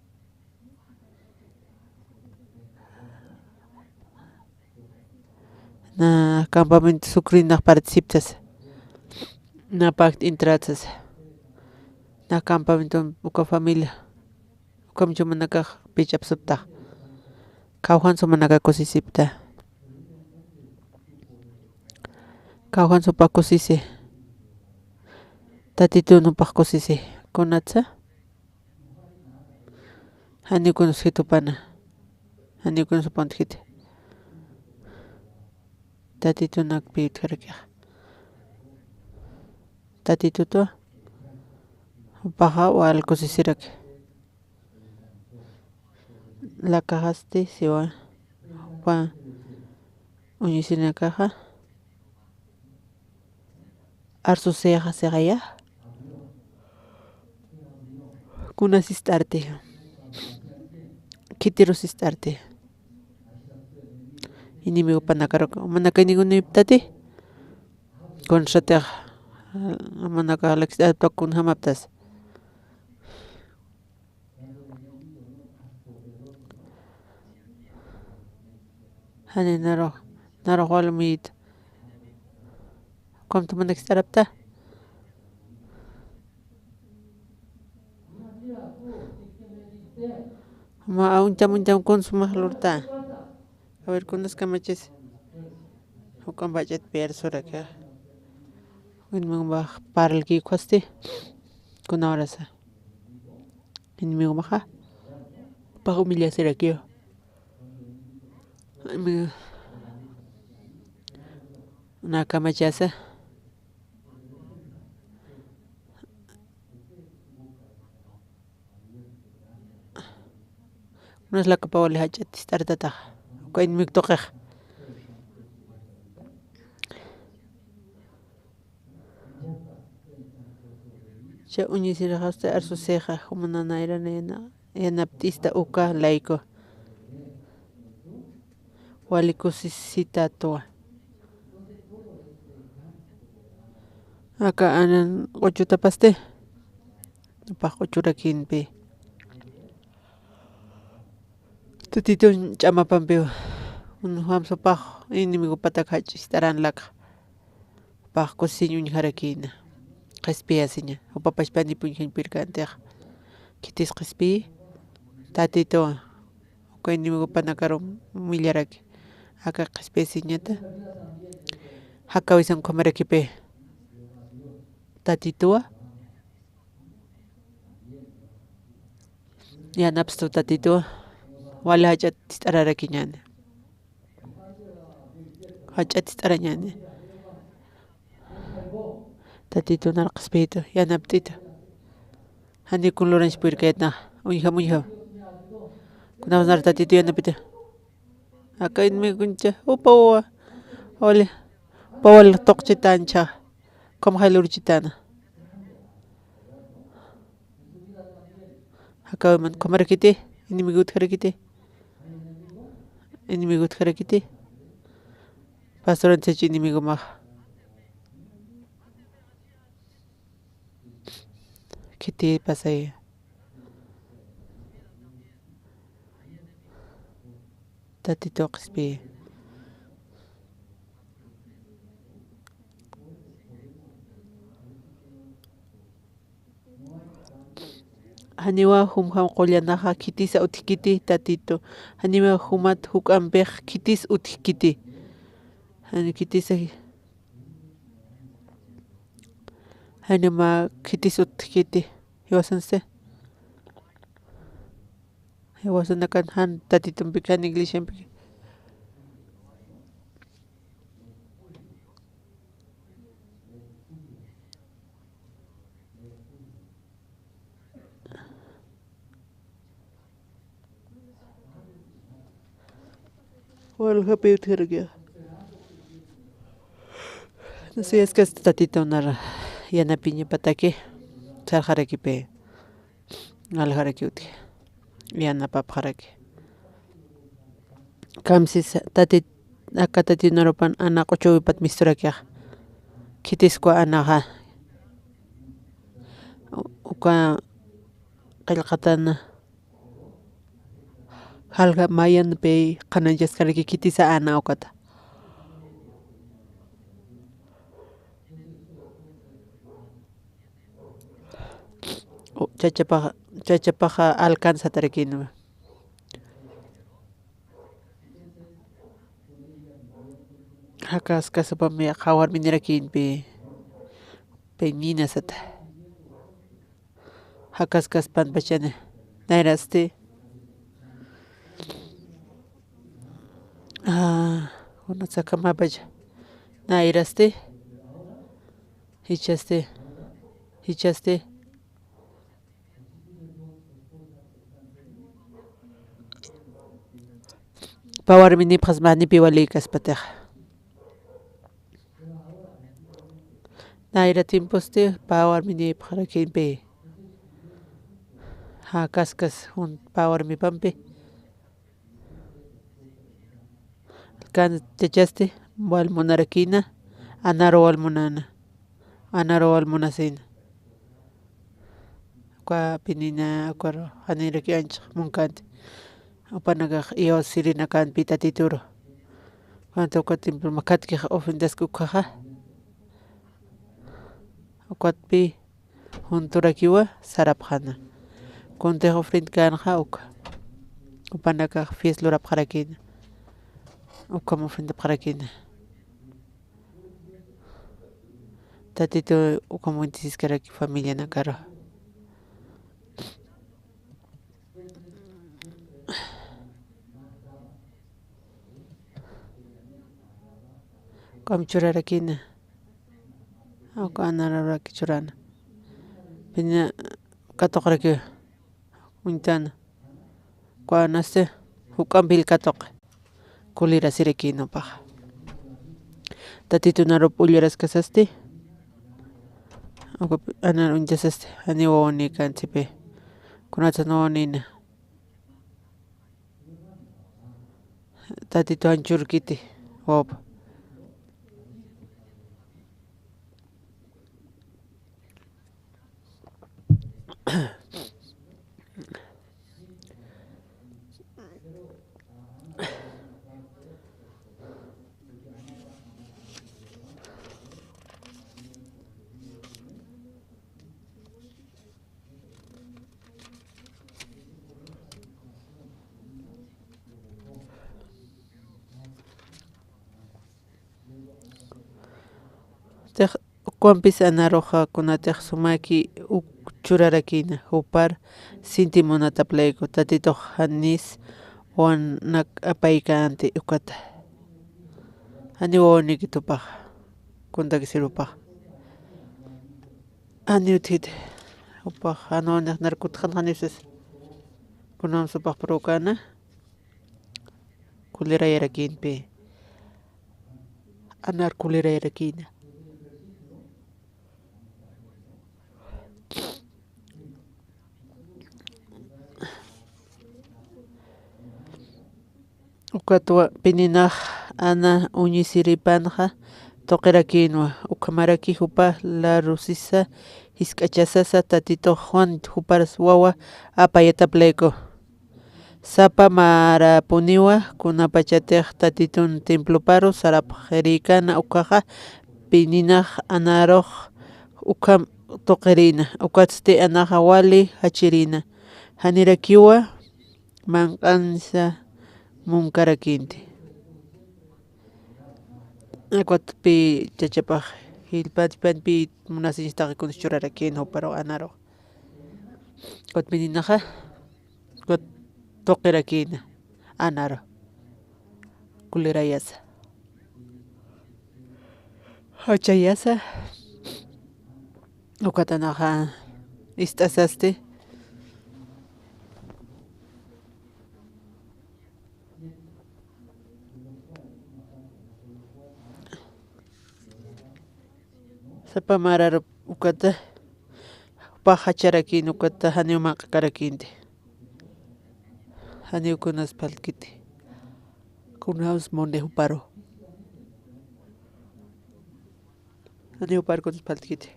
na campamento sucrinaq participas na pakt intratas na campamento uka familia ukamchu manakaq pichapsuptaq kawhansu manaka kusisipta kawhansu pakusisi tatitunupaq kusisi kunatsa hanikunas hitupana hanikunas upantikiti tatitunak pitkarkiq tatituto upaqa wal kusisiraki lakahasti siwa upa uñisirinakaqa arsusiqa siqaya kunasistarte kitirusistarte inimigo panakarok manaka ninguniptati konshatiq manaka alexita kun hamaptas hani naro walmit komtu manak starapta ma untam konsumaq lurta a ver kunas kamachis hukam bachet persuraka inmungba paralki kwasti kunawarasa inmungba pa humillasiraki na kamachasa unas lakapawali hachatis tartata kain miktoqeq cha uñisiraqasta arsusiqa humananayrana yanaptista uka laiko walikusisita tuwa aka anan quchutapaste upaq quchurakinpi tutitun ch'amapampi hamsupaq inimigo patak hach'is taranlaq paq kusiña uñharakina qispi asiña upapashpani puñhampirkantiq kitis qispi tatito uka inimigo panakarum millaraki aka qispi asiñata hakawisan qamarakipi tatituwa yanapstu tatituwa wala hach'atis t'araraki ñani hach'atis t'arañani tatito narqaspita yanapt'ita hanikun luranch puirkayta uñha kunapas nar tatito yanapita aka inmiguncha upawa wali pawal toqchitancha kamhailurchitana hakawiman qamarakiti inimigut harakiti Enemigo tkarakiti. Pastoran tsechi enemigo mag. Kiti pasay. Tatito qispi. Haniwa humham qollanaqa kitisa utkiti tatito. Haniwa humat hukanpej kitis utkiti. Hani kitisa. Hanima kitis utkiti. Hiwasanse. Hiwasanakan han tatito pikan iglesia pik. Walha peuthergia. No sé, es que tatito nar yana piña pataki. Sarjaraki pe. Aljaraki uti. Yana papjaraki. Kamsis tatit akatati naropan anak ocho pat misturakia. Kitis kwa anaha. Uka qillqatana. Halga mayan pe qanayas karaki kitisa ana ukata. Chachapaja alcanza tarekino. Hakas kasapami khawar minirakin pe mina sata. Hakas kaspan bachane. Nairaste. Uno sakama baja. Nairaste. Hichaste. Power mini prasmani piwali kaspater. Naira timposte power mini prarakin pe. Ha kaskas un power mi pampe. Kan chachaste wal monarakina anaro wal monana. Anaro wal monasin. Kwa pinina kwaro haniraki anch munkante. Opanaga iyo sirina kan pita tituro. Cuanto cotimplo makatki ofendas kukaja. Cuatpi junturakiwa sarapjana. Conte ofrend kan jauka. Opanaga fies lorap jarakina. O como ofrenda jarakina. Tatito o como dices que familia na caro. Kam churarakina. O kanara churana. Pina katokraki. Untana. Kuanaste. Hukam bil katok. Kulira sirekino paja. Tatito naro pulleras casaste. Anar unjasaste. Ani woni kantipe. Kunata no nina. Tatito anchurkiti. Hop. Kuampis anaroja kunatej sumaki churarakina upar sintimonata pleiko tatito hanis wan nak apaika ante ukata ani woni kitupa kunta kisirupa ani utit upa anon narkut khananises kunam supa prokana kulira yarakin pe anar kulira yarakina. Ukatwa pininaj ana uñisiripanja toqerakinwa ukamaraki hupa la rusisa hisk'achasasa tatito Juan huparas wawa apayatapleko sapa marapuniwa kunapachatej tatitun templo paro sarapjerikana ukaja pininaj anaroj ukam toqerina ukatzti anaja wali hachirina hanirakiwa manqansa munkarakinti akwatpi chachapaj hilpatpanpi munasishtaqa kunchurarakin huparo anaro kutpininaja kut toqirakina anaro kulerayasa hachayasa ukatanaja ist'asaste sapa marar ukata pajacharakin ukata haniumanqa karakinti haniukunas palkiti kunaus monde huparo haniuparkunas palkiti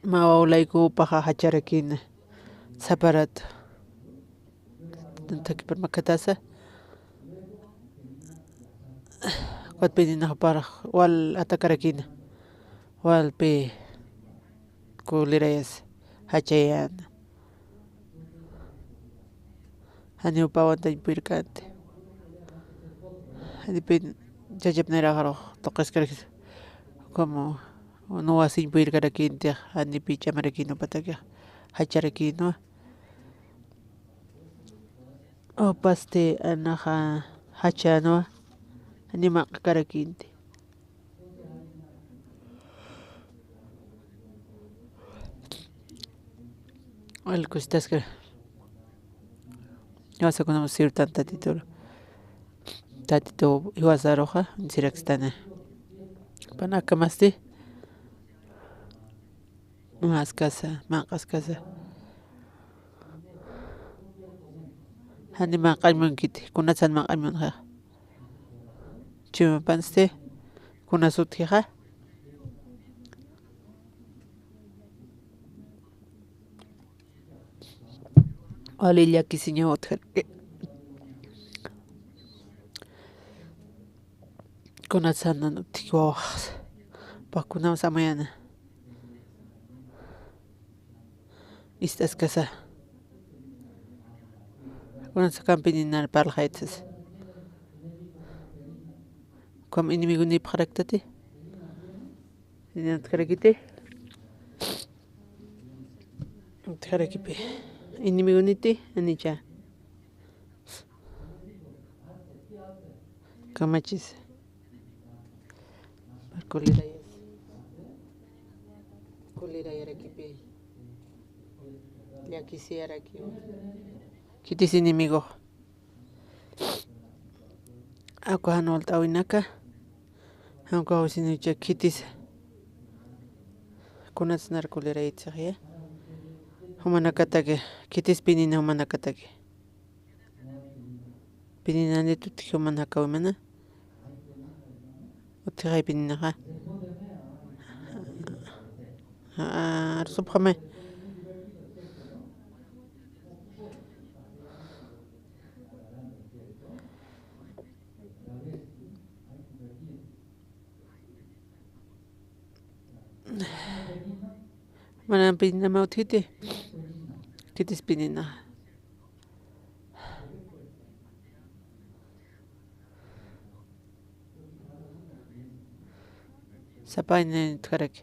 mawawlayku paja hacharakina saparat takipar makatasa watpininaj paraj wal atakarakina walpi kulerayas hachayana haniupawan tañpuyarkanti hanipin chachapniraqraq toqeskarajis como no wasinpuyarkarakintiq hanipi chamarakinupataqa hacharakinua opaste anaja hachanua hanimanqa karakinti alkustasqa wasakunaman sirtan tatito iwasaroja siraksitana panaka masti maskasa manqaskasa haniman q'aymunkiti kunasan manq'aymunqa chimapanste kunasutjiqa walilla kisiñawutqa kunasanan utjiwawaq pakunawan samayana ist'askasa kunasa kampi nina parlajaytas como inimigunipak raktati karakiti karakipi inimiguniti anicha kamachis kulirayarakipi llakisiyaraki kitis inimigo aku hanual t'awinaka hanku awsinicha kitis kunas narkuliraychaq ya humanakataki kitis pinina humanakataki pininani tutik humanaka mana utijay pininaqa arsupqamay mana pinama uthiti kitis pinina sapayna utjaraki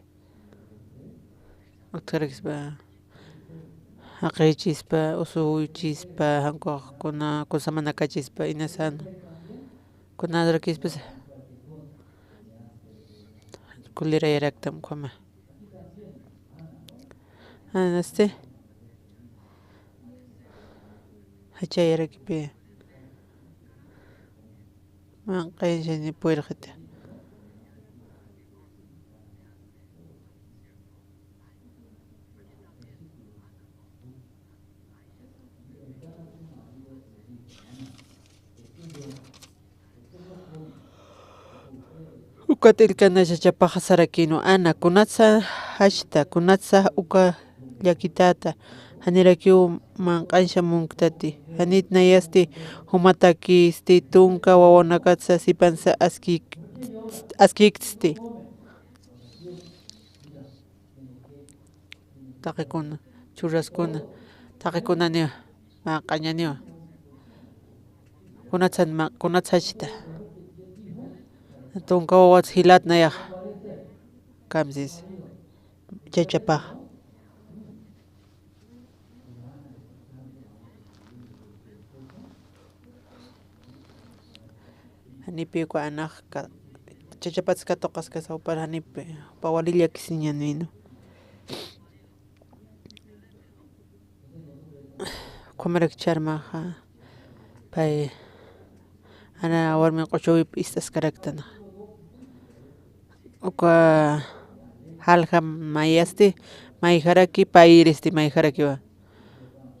utjarakispa haqichispa usuychispa hankuqkuna kusamanakachispa inasano kunadrakispas kulirayaraqtam qama anaste hachayarakipi manqaychani puirqita Ukatil kana chachapaqa sarakinu ana kunatsa hashta kunatsa uka llakitata hanirakiu manqansha munktati hanit nayasti humatakisti tunka wawanakatsa sipansa askiktisti taqikuna churraskuna taqikunaniwa manqañaniwa kunatsachita tunka wawata hilatnayaq kamsis chachapaqa hanipi anaqqa chachapatas katuqasqa sawpara hanipi pawalilla kisiñanino Kumarak charmaqa pay ana warmi quchuwipi istasqaraktana uka halqa mayasti mayjaraki payiristi mayjarakiwa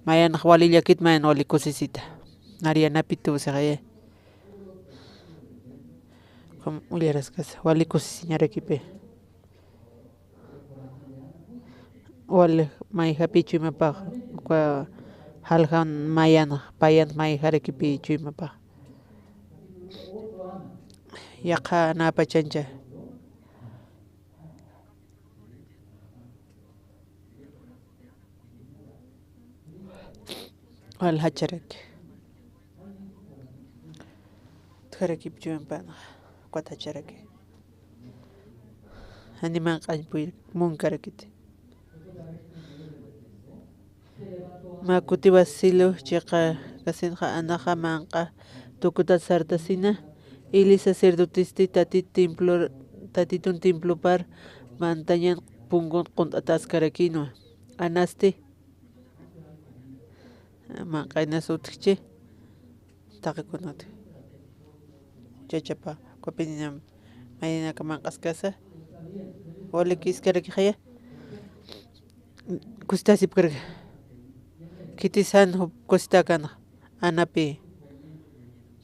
mayanaq walillakita mayan wali kusisita Arianapi tuwsaqaya uyarasqasa wali kusisiñarakipi wali mayjapi chuymapaqa uka halqa mayanaq payanaq mayjarakipi chuymapaqa yaqa napachancha wal hacharaki tukarakipi chuymapanaq uqata hacharaki haniman q'allpuy munkarakiti ma kuti wasilu chayqa kasinqa anaqa manqa tukuta sartasina ili sacerdotesti tatitun templopar mantañan punkun q'unt'ata askarakinuwa anasti manqayna sutqchi taqikunata chachapa kupinina maynaka manqaskasa waliki iskaraki kustasip karka kitisan kusita kana anapi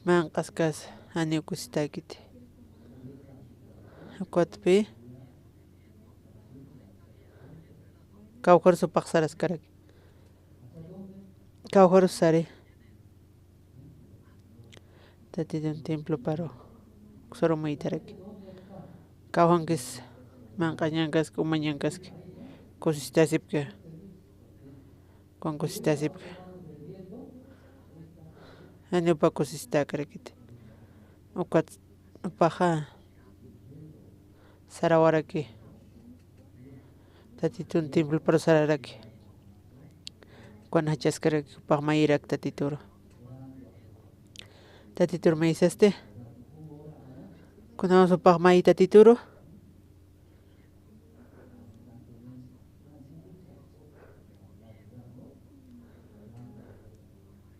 manqaskas ani kusita kiti kuatpi kawqarsu paqsaras karaki kawqaru sari tatitun templo paro soromaytaraki kawhankis manqañankaska umañankaska kusistasipka con kusistasipka añupa kusisita karakita upaqa sarawaraki tatitun templo paro sararaki kuana hachaskaraki upaq mayirak tatituru maysaste kunawan upaq mayi tatituru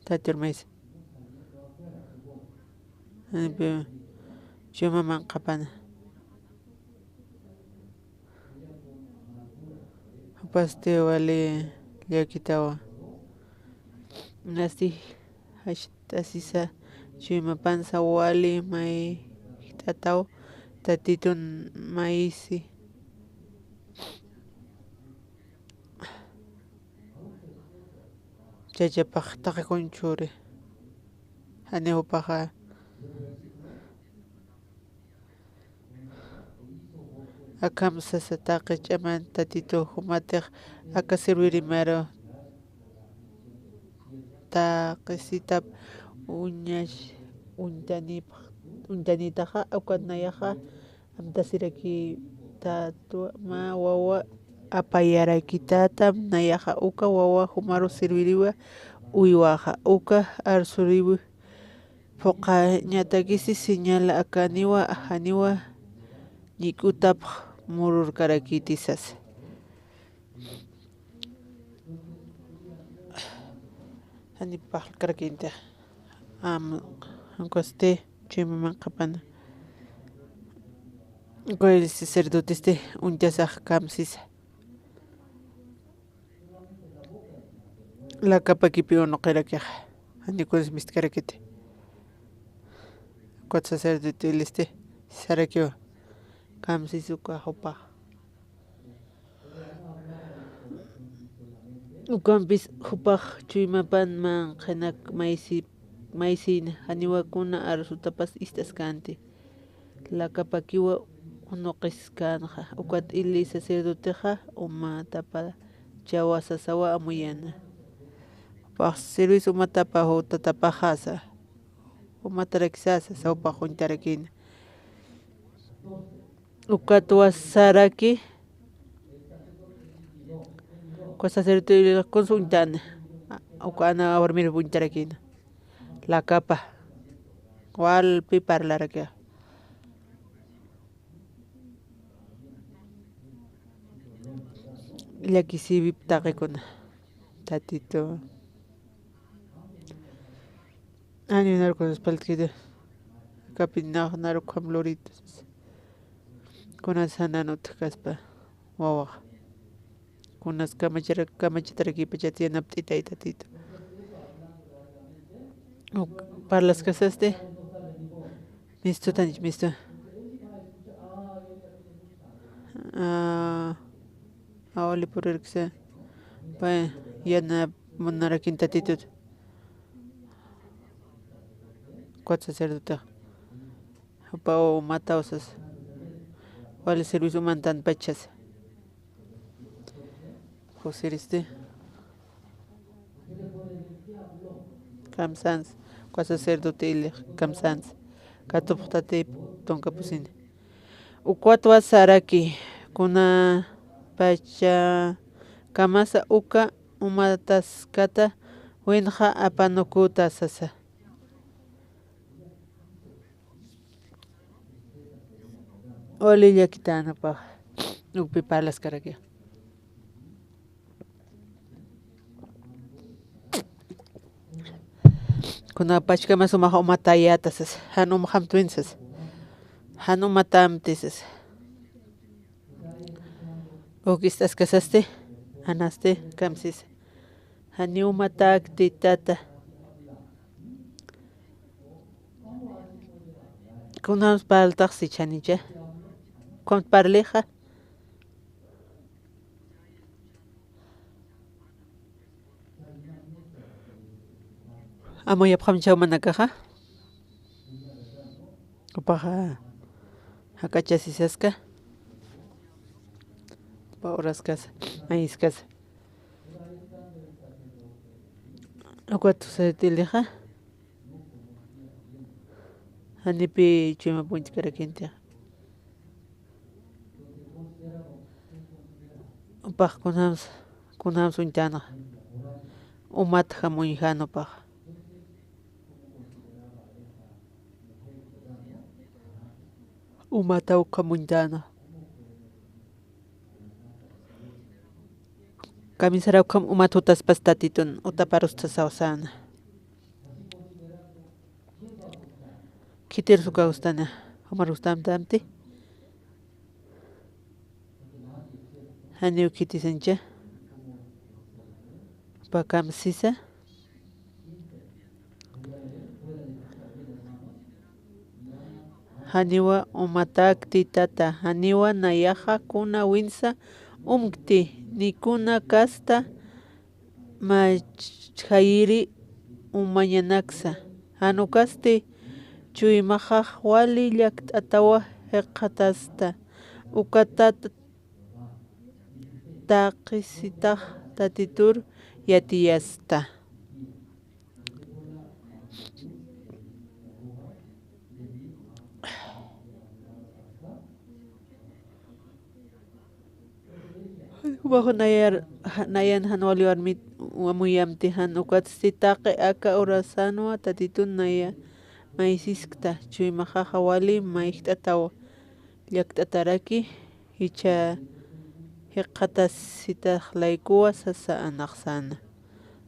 tatituru maysa chuma manqapana upaste wali llakitawa nasti hastasisa chuma pansa wali may tataw tatitun maysi chachapaq taqikunchuri hanihupaqa akam sasataqa ch'aman tatitu humatiq aka servirimaro taqisitap untanitaqa awqanayaqa amtasiraki tatu ma wawa apayaraykitata nayaqa uka wawa humaru serviriwa uywaqa uka arsuriwi puqa ñatakisi señala akaniwa haniwa ñik'utapaq mururkarakitisas hanipaq karakinta ankuste chayman manqapana Goy sacerdoteste unchasaq kamsisa la kapakipi unuqirakiqa hanikunas mistarakiti kuat sacerdote liste sarakiwa kamsisuka hupaq ukanpis hupaq chuymapanman qhinak maysina haniwakuna arsutapas istaskanti lakapa kiwa unuqis kanja ukat ili sacerdoteqa umatapa chawa sasawa amuyana paq servicio umatapa hutatapaqasa umatarakisasa sawpaq juntarakina ukat wasaraki kwa sacerdote consultana ukana warmir juntarakina lakapa walpi parlaraka llakisibip taqikuna tatito año narcos paltkida kapinaq naruk hamloritos kunas hananut kaspa wawaq kunas kamachitarakipa chatiyanapt'itay tatito parlas kasaste misto tanich misto awali purirkisa pa yana munarakin tatitut cuat sacerdote pa mata usas wali servicio mantan pachas josiriste kamsans cuat sacerdote ile kamsans katuptate tonka pusini ukwat wasaraki kuna pacha kamasa uka umataskata winja apanukuta sasa olilla kitanapaq ukpi parlas karaki kuna pachkama sumaq umatayata sas hanuma hamtwinsas hanuma tamtisas ukistas kasaste anaste kamsis haniuma takti tata kunas paltaqsi chanicha kunt parleja amoyap hamchawmanakaqa upaqa hakachasisaska pauraskas maízkas ukwatu setiliqa hanipi chuymapunchik karakintiqa upaq kunams untanaqa umata hamuy hanupaq umata ukamuntana kamisaraukam umatutaspas tatitun utaparustas sawsana kitir suka ustana umarustamtamti haniu kitisancha pakamsisa haniwa umatakti tata haniwa nayaja kuna winsa umkti nikuna kasta machayiri umañanaksa hanukasti chuymajaq wali llaqtatawa heqatasta ukatata taqisitaq tatitur yatiyasta nayan hanwali warmit amuyamti hanukatsti taqi aka urasanwa tatitun naya maysiskta chuymajaqa wali mayqtatawa llaqtataraki hicha hiqatasitaq laykuwa sasa anaqsana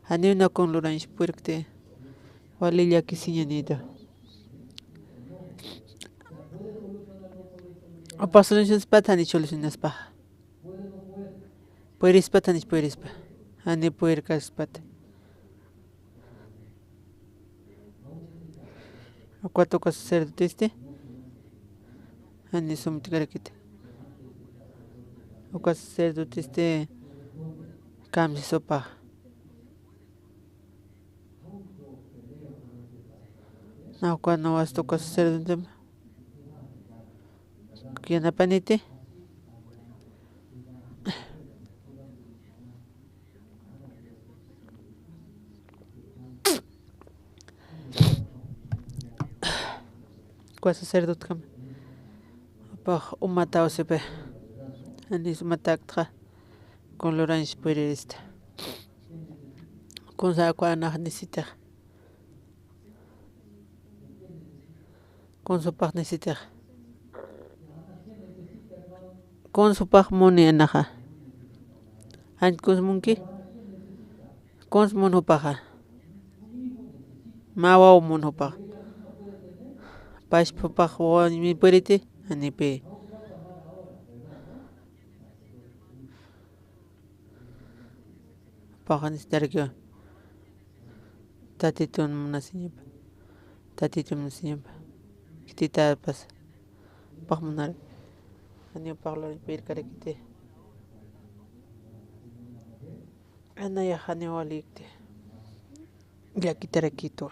haniuna kun luranch puerkte wali llakisiñanita apasulanspa hani chulusinaspa puerispa tanich puerispa hani puerkaspat acuatro sacerdote hani sumtikarakita uka sacerdote kamsi sopa na uka no hasta uka sacerdote yanapanite uka sacerdote kam pa umata osepe anis mataktra con Lorange Puerista con sa kwa na nisita con su parnesita con su pahmoni anaha ankus munki con su monopaha mawa monopaha pas papah mi puerite anipe pahan starkyo tatitun munasinyapa tatitun munasinyapa kitita pas pahmunar anio parlo per karekite anaya hanio walikte ya kitarakito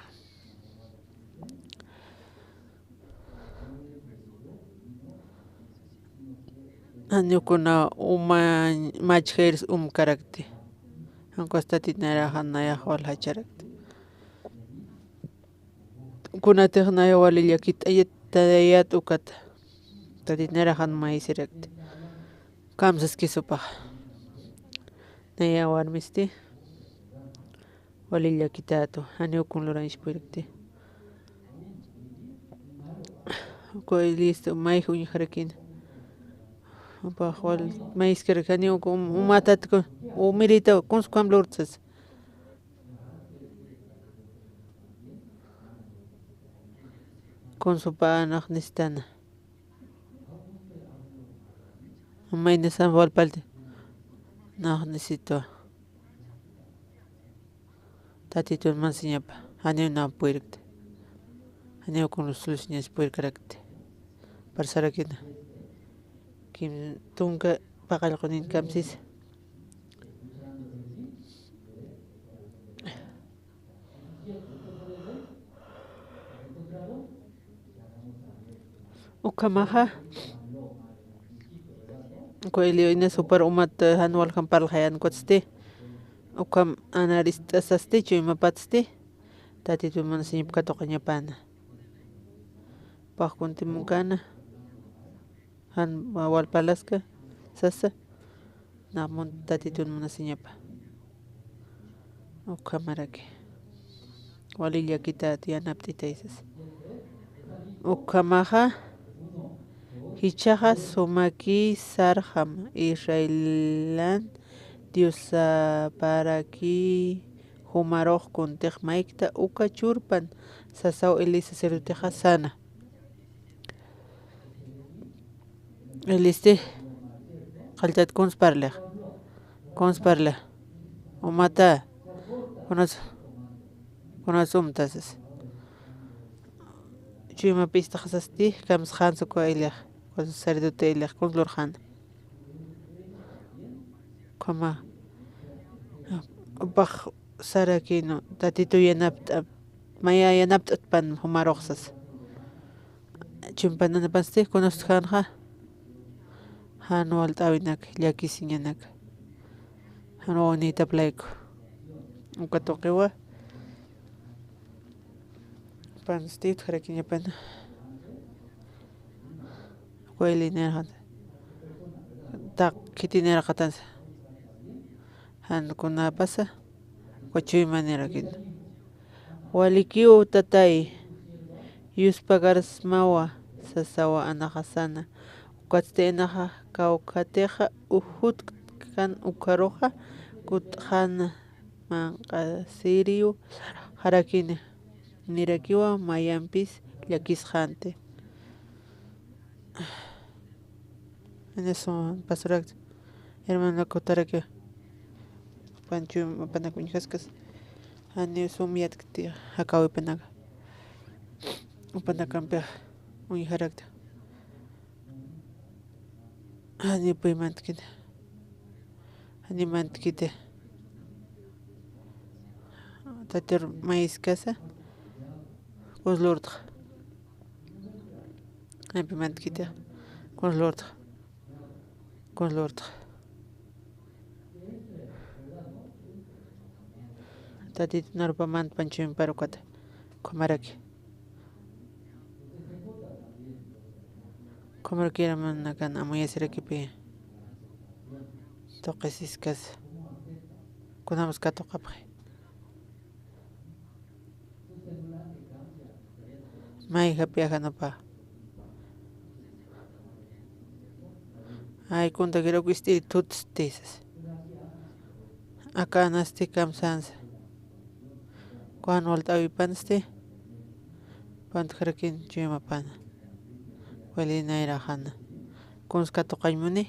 anio kuna machhers karakte aunque hasta tinera hanaya wal hacharakte kuna tehnaya walilla kitayat ukata tatinera han maisirakte kamsas kisupa naya warmisti walilla kitato anio kun Lorange puirte ko listo mai huñi harakin pa wal mais kerkanio ko umatat ko umirita con su kamlortsas con su panaj nistana may nasan wal palte nah necesito tatito mansiñapa anio na puirte anio con los soluciones puirkarakte parsarakina kim tunka pakalkonin kamsis ukamaha ko elio ina super umat hanwal kampal hayan kotste ukam analista saste chuma patste tatito mansiñap katokanya pana pakunti mukana han wal palaska sasa namun tatitun manasiñapa ukamarake walilla kita tianaptita isas ukamaha hichaha sumaki sarham Israelan diosa paraki humaroj kuntej maikta uka churpan sasao elisa sacerdoteja sana eliste qaltat consparle umata conasumtasas chima pista khasasti kams khansu ko elia con sacerdote elia con lorhan kama bah sarakino tatito yanapt maya yanapt pan humaroxas chimpanana paste conos khanja hanual tawinak llakisiñanak hanonita playko ukatoqiwa panstit harakiñapana kuelinera tak kitinera qatansa hankuna pasa kuchuymanera kin walikiu tatay yuspagarsmawa sasawa anahasana ukatstenaja kaukateja uhut kan ukaroja kutjana manqasiriu harakina nirakiwa mayampis llakisjante en eso pasarak hermano kotarake panchu panakuñaskas ani sumiatkti hakawi panaga upanakampe uñharakta ani puimantkin animant kite tatir maíz casa con lord animant kite con lord tatit narpamant panchim parukata komaraki raman nakan amoyasirakipi toqisiskas kunamos katoqapqi mayqa piajanapa ay kunta kirawkistiri tutstisas acá nasti kamsansa kuan voltawi pansti pantkharakin chimapana walinairajana kunska toqaymuni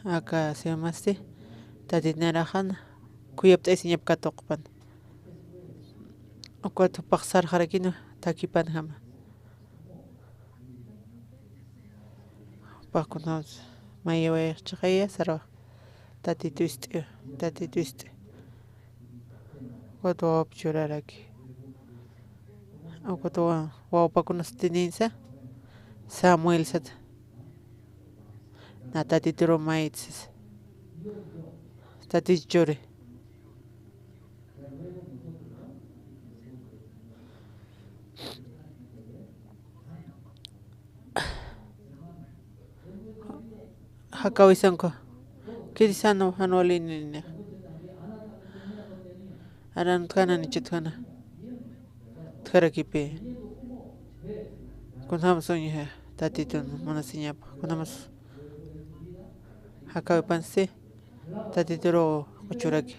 acá semasti tatinarajana kuyapt'aysi ñapka toqpan ukwatu paqsarqarakinu takipan hama pakunaus mayawayaq chaqaya sarwa tatituist'i watu wawapchuraraki ukwatu wawpakunas tininsa Samuel sata na tatituro maitzis tatichuri hakawisanko kirisano hanolini aran tkana ni chitkana tkarakipi kunamos soñje tatitun manasiñapa kunamos hakawi pansi tatituro kuchuraki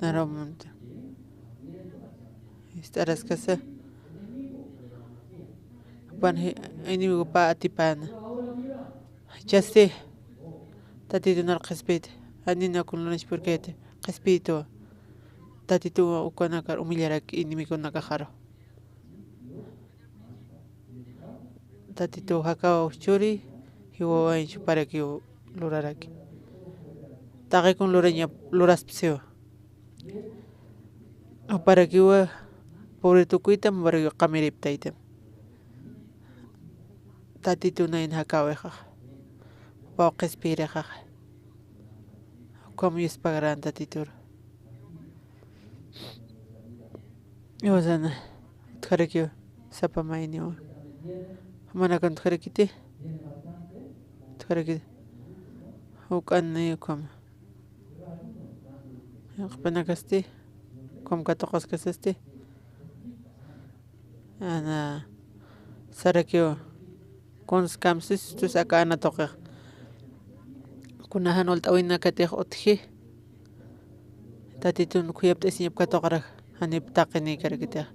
naromunta istaraskasa pan enemigo pa atipana chasti tatitunar qespite anina kunlanish porquete qespito tatitu ukanakar humillaraki inimikunakajaro tatitu hakawa uchuri hiwawanchu paraki luraraki taqikun luraña luraspisiwa aparakiwa pobre tukuytam barrio qamiriptaytam tatitu nain hakaweqa pawqispireqa como yuspagran tatitur yosana tkarakiwa sapamayniwa manakan tkarakiti ukanni como yaqpanakasti como katoqaskasasti ana sarakiwa conskamsis tusakana toqeq kunahan walt'awina katiq utji tatitun kuyapt'aysi ñapka toqraq hanip taqini karakitiq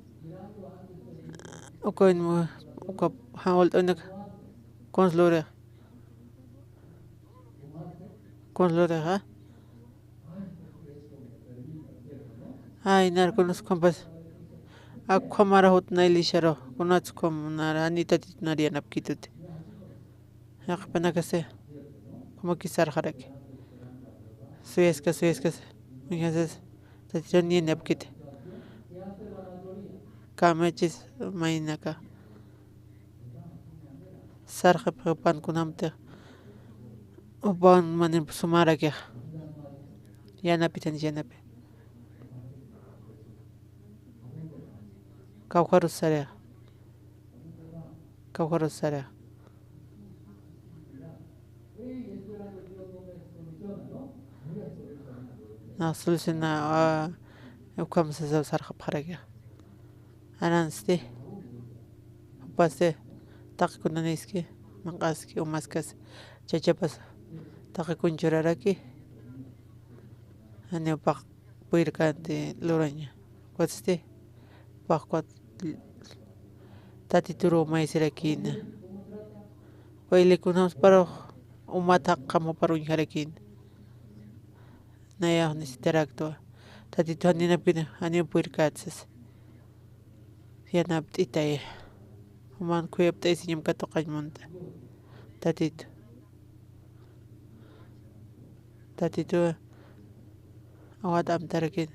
ukoinmu uka hawalt'awina konsluriq ay narkunas kompas akhamara hutnailisharo kunats como nara anita titnarianap kitute yaqpanakase como kisarjaraki suyaskas migasas tatiranianap kite kamachis mainaka sarqa pan kunamte upan manin sumaraki yanapi kawharus sariq na soluciona ukams sarqa pharaki anansti upase taqikunaniski manqaski umaskas chachapas taqikunchuraraki anipaq puirkanti luraña watsti paqquat tatituru maisirakina waylikunamas paruq umata qamuparunharakina nayaq nisitaraktua tatitu haninapkina puirkatsas yanap t'itay human kuyapt'aysi ñamka toqañmunta tatitu tatitu awat am tarakin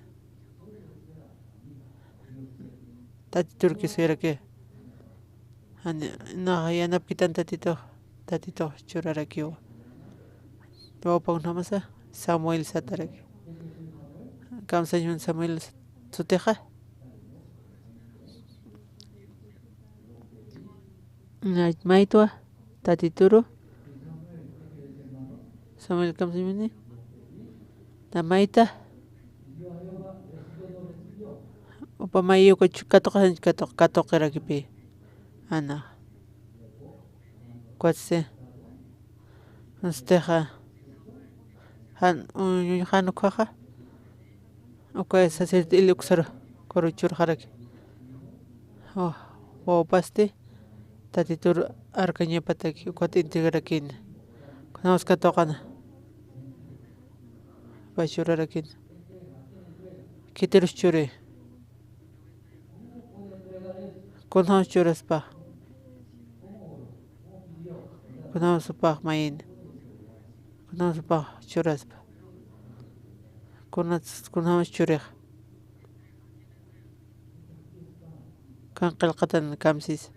tatitur kisirake hani na yanap kitan tatitu churarakiwa wapang namasa Samuel sataraki kamsañman Samuel suteja maitwa tatituru Samuel kamsañman namaita upamayo katoqerakipi ana kuatse usteja han ukhaja okay sacerdote iluxar koruchur haraki paste tatitur arkaña pataki ukwat integrakin kunamos katoqana bachurarakin kiterus chure kunamos churaspa kunamos upaq mayin kunamos upaq churaspa kunamos churiq kan qillqatan kamsis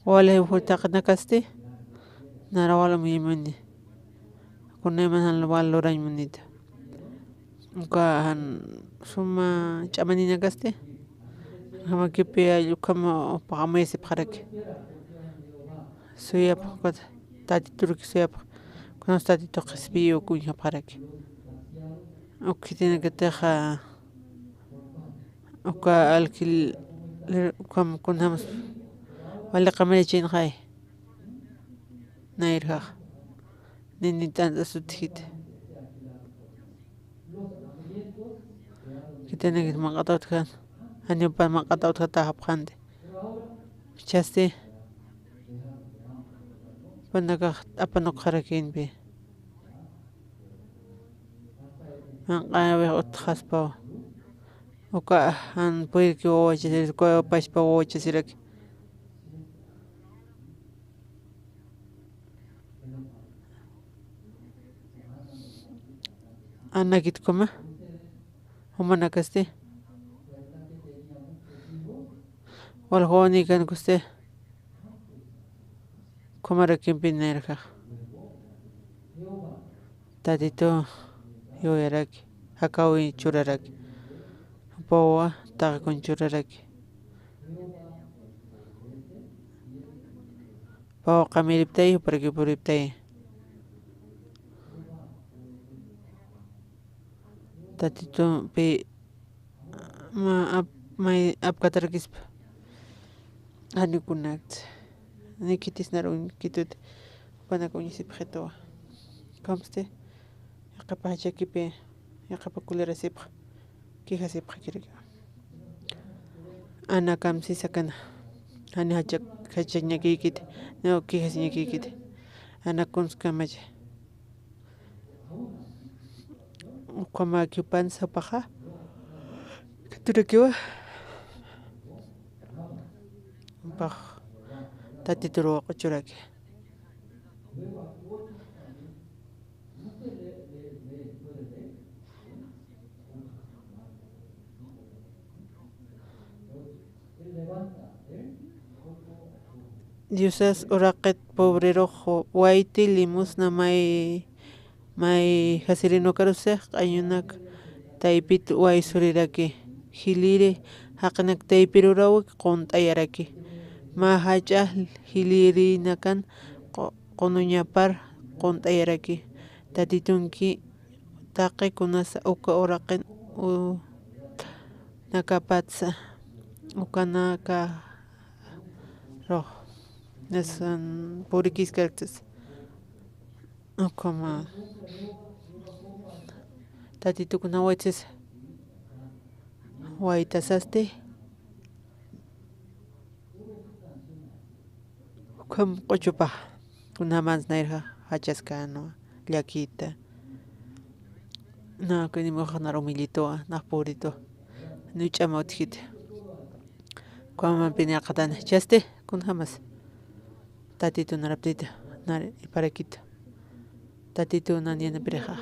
wala hutaqnakasti nara wala muyimani kunayman han wala lurañmunita ukan suma ch'amaninakasti hamakipi allukama paqamuysip qaraki suyapaq tatiturki suyapaq kunapas tatitu qispiyu kuña qaraki ukhitinakataqa uka alquiler ukam kunamas wala qamarichin qay nairqa nini tanta sutikita kitanakit maqatawtkan añupa maqatawta hapqante chasti panaka apanuq qarakinpi manqawi utqaspa uka han puirki wawachasirki pashpa wawachasiraki anakitkuma humanakasti wal honi kan kuste kumarakinpi nirqa tatitu yuyaraki hakawi churaraki pawa taqakun churaraki pawa qamiriptay huparakipuriptay tatitu pi may apkatarkispa anikunakt nikitis narun kitut panaka uñisip qhatuwa kamste yaqapa hachakipi yaqapa kulerasipqa kijasipqa kirika ana kamsisa kana ani hachañakikit no kijasñakikit ana kunskamaya ukama kipansa paja turakiwa paj tatituru qachuraki Diosas uraqet pobrero wayti limusna may hasirino karusej ayunak taypit way suriraki hiliri haqnak taypirurawik qont'ayaraki ma hach'a hilirinakan qonuñapar qont'ayaraki tatitunki taqi kunasa uka uraqin nakapatsa ukanaka roh Nasan purikis kartas. Como tatito kuna waites waitasaste. Como cochupa. Kuna más naira hachascano, llaquita. No, que ni moja naromilito, na purito. No chamotjit. Como piña catana. Chaste, con jamás. Tatito naraptita, nar y paraquita. Tatito naniana breja.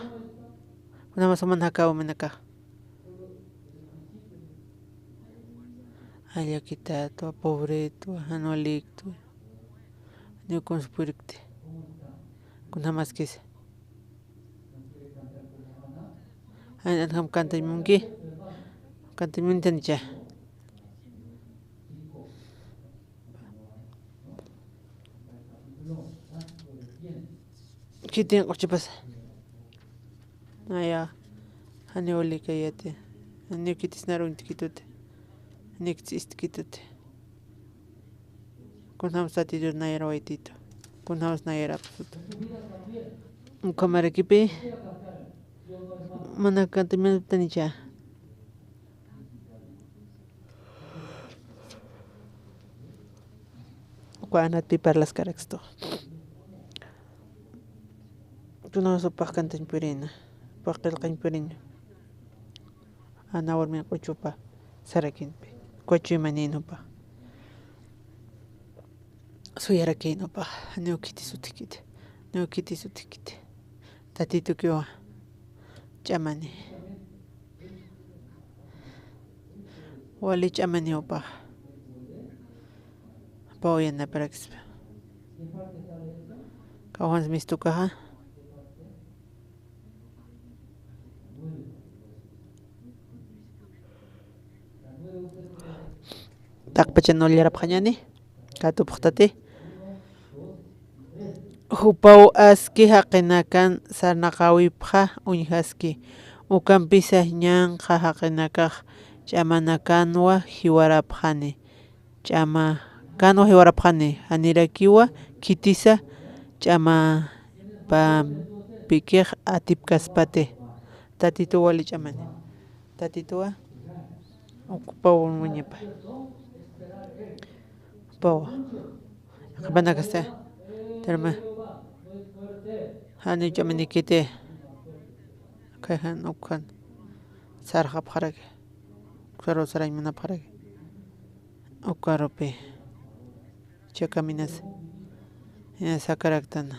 Una más o menos acá o menacá. Ayaquita, tu pobre, tu anualicto. Ni con su puricte. Con jamás que se. Anham canta y mungi. Canta y muntancha. ¿Qué tiene coche pasa? Naya, anioli kayate, anikitis narun tikitute, aniktis tikitute. Kunhams tatidur nayara waitito, kunhams nayara puto. Un cámara equipe, manacante me tanicha. Cuanat pipar las caraxto. Tú no sopas cantas purina. Pakil kain purin. Anawar mi cochupa. Sarakin pe. Cochu manino pa. Suyarakin pa. Neokiti sutikite. Neokiti sutikite. Tatito kyo. Chamani. Wali chamani pa. Pauyan na prax. Kawans mistuka ha. Takpachan no lyarap kanyani. Katupuktate. Hupau aski haqinakan sarnaqawipqa uñhaski. Ukan pisah ñanqa haqinakaq chamanakanwa hiwarapqani. Chamakanwa hiwarapqani. Hanirakiwa kitisa chama pampikiq atipkaspate. Tatito wali chamani. Tatitowa ocupau muñepa. Pau. Kabana kasta. Terma. Hani chamani kite. Kahan ukhan. Sarha pharag. Karo saray mana pharag. Okarope. Chakaminas. Ya sakaraktana.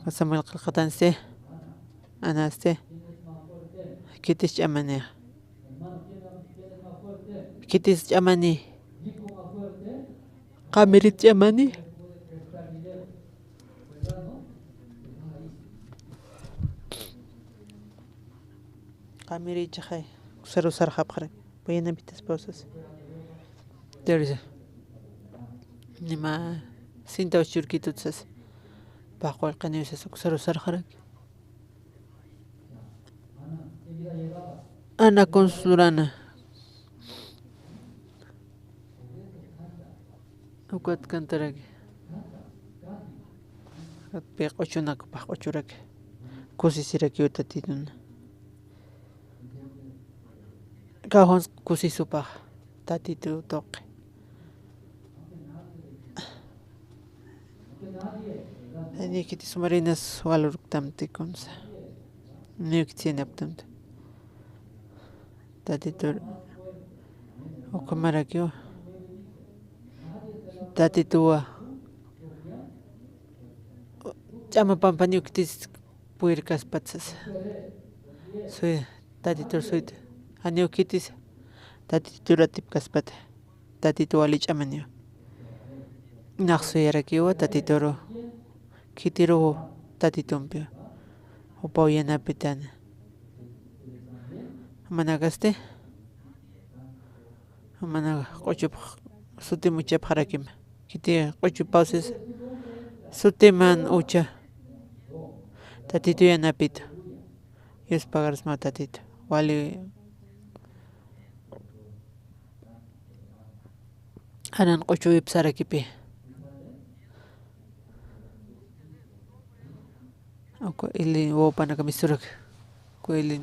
Samuel qalqatanse. Anaste. Kitis chamani. Kitis chamani. Kamirit chamani. Kamirit chay. Saru sarhab kharag. Payana bitas pausas. Teresa. Nima sinta uchurkitutsas. Baqwal qaniyusas saru sarharag. Ana Consulana. Ukat kantarag. Pe qochunak pa qochurak. Kusisiraki utatitun. Kahon kusisupa tatitu toque. Ani kiti sumarinas waluruktam tikunsa. Nuktienaptam. Tatitur okamarakyo. Tatitua chama pampanyuktis puirkas patsas. Soy tatitur suit. Aniukitis tatituratipkas pat. Tatitu alichamanio. Naxuyarakiwa tatitoro. Kitiro tatitumpio. Upauyan pitana. Managaste. Managa qochup sutimucha harakim. Kiti qochupauses sutiman ucha. Tatitu yanapita. Yus pagaras ma tatito. Wali Hanan qochuy psarakipi. Ako ili wopana kamisurak. Ko ili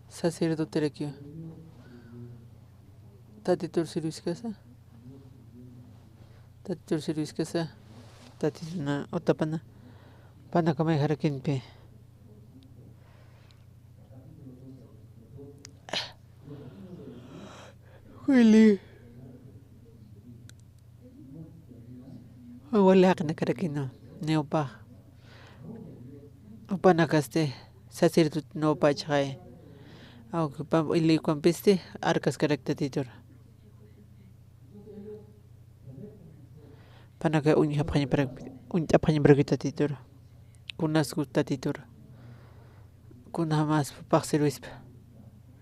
sacerdote rekio. Tatitur service casa. Tatitur service casa. Tatituna otapana. Pana kamay harakin pe. Ili wala ka nakarakino. Neopa. Upana kaste sacerdote no pachai. Aunque ili kwambiste arkas karakta titur. Panaka unya apanya berkita titur. Kunas gusta titur. Kuna mas pak service.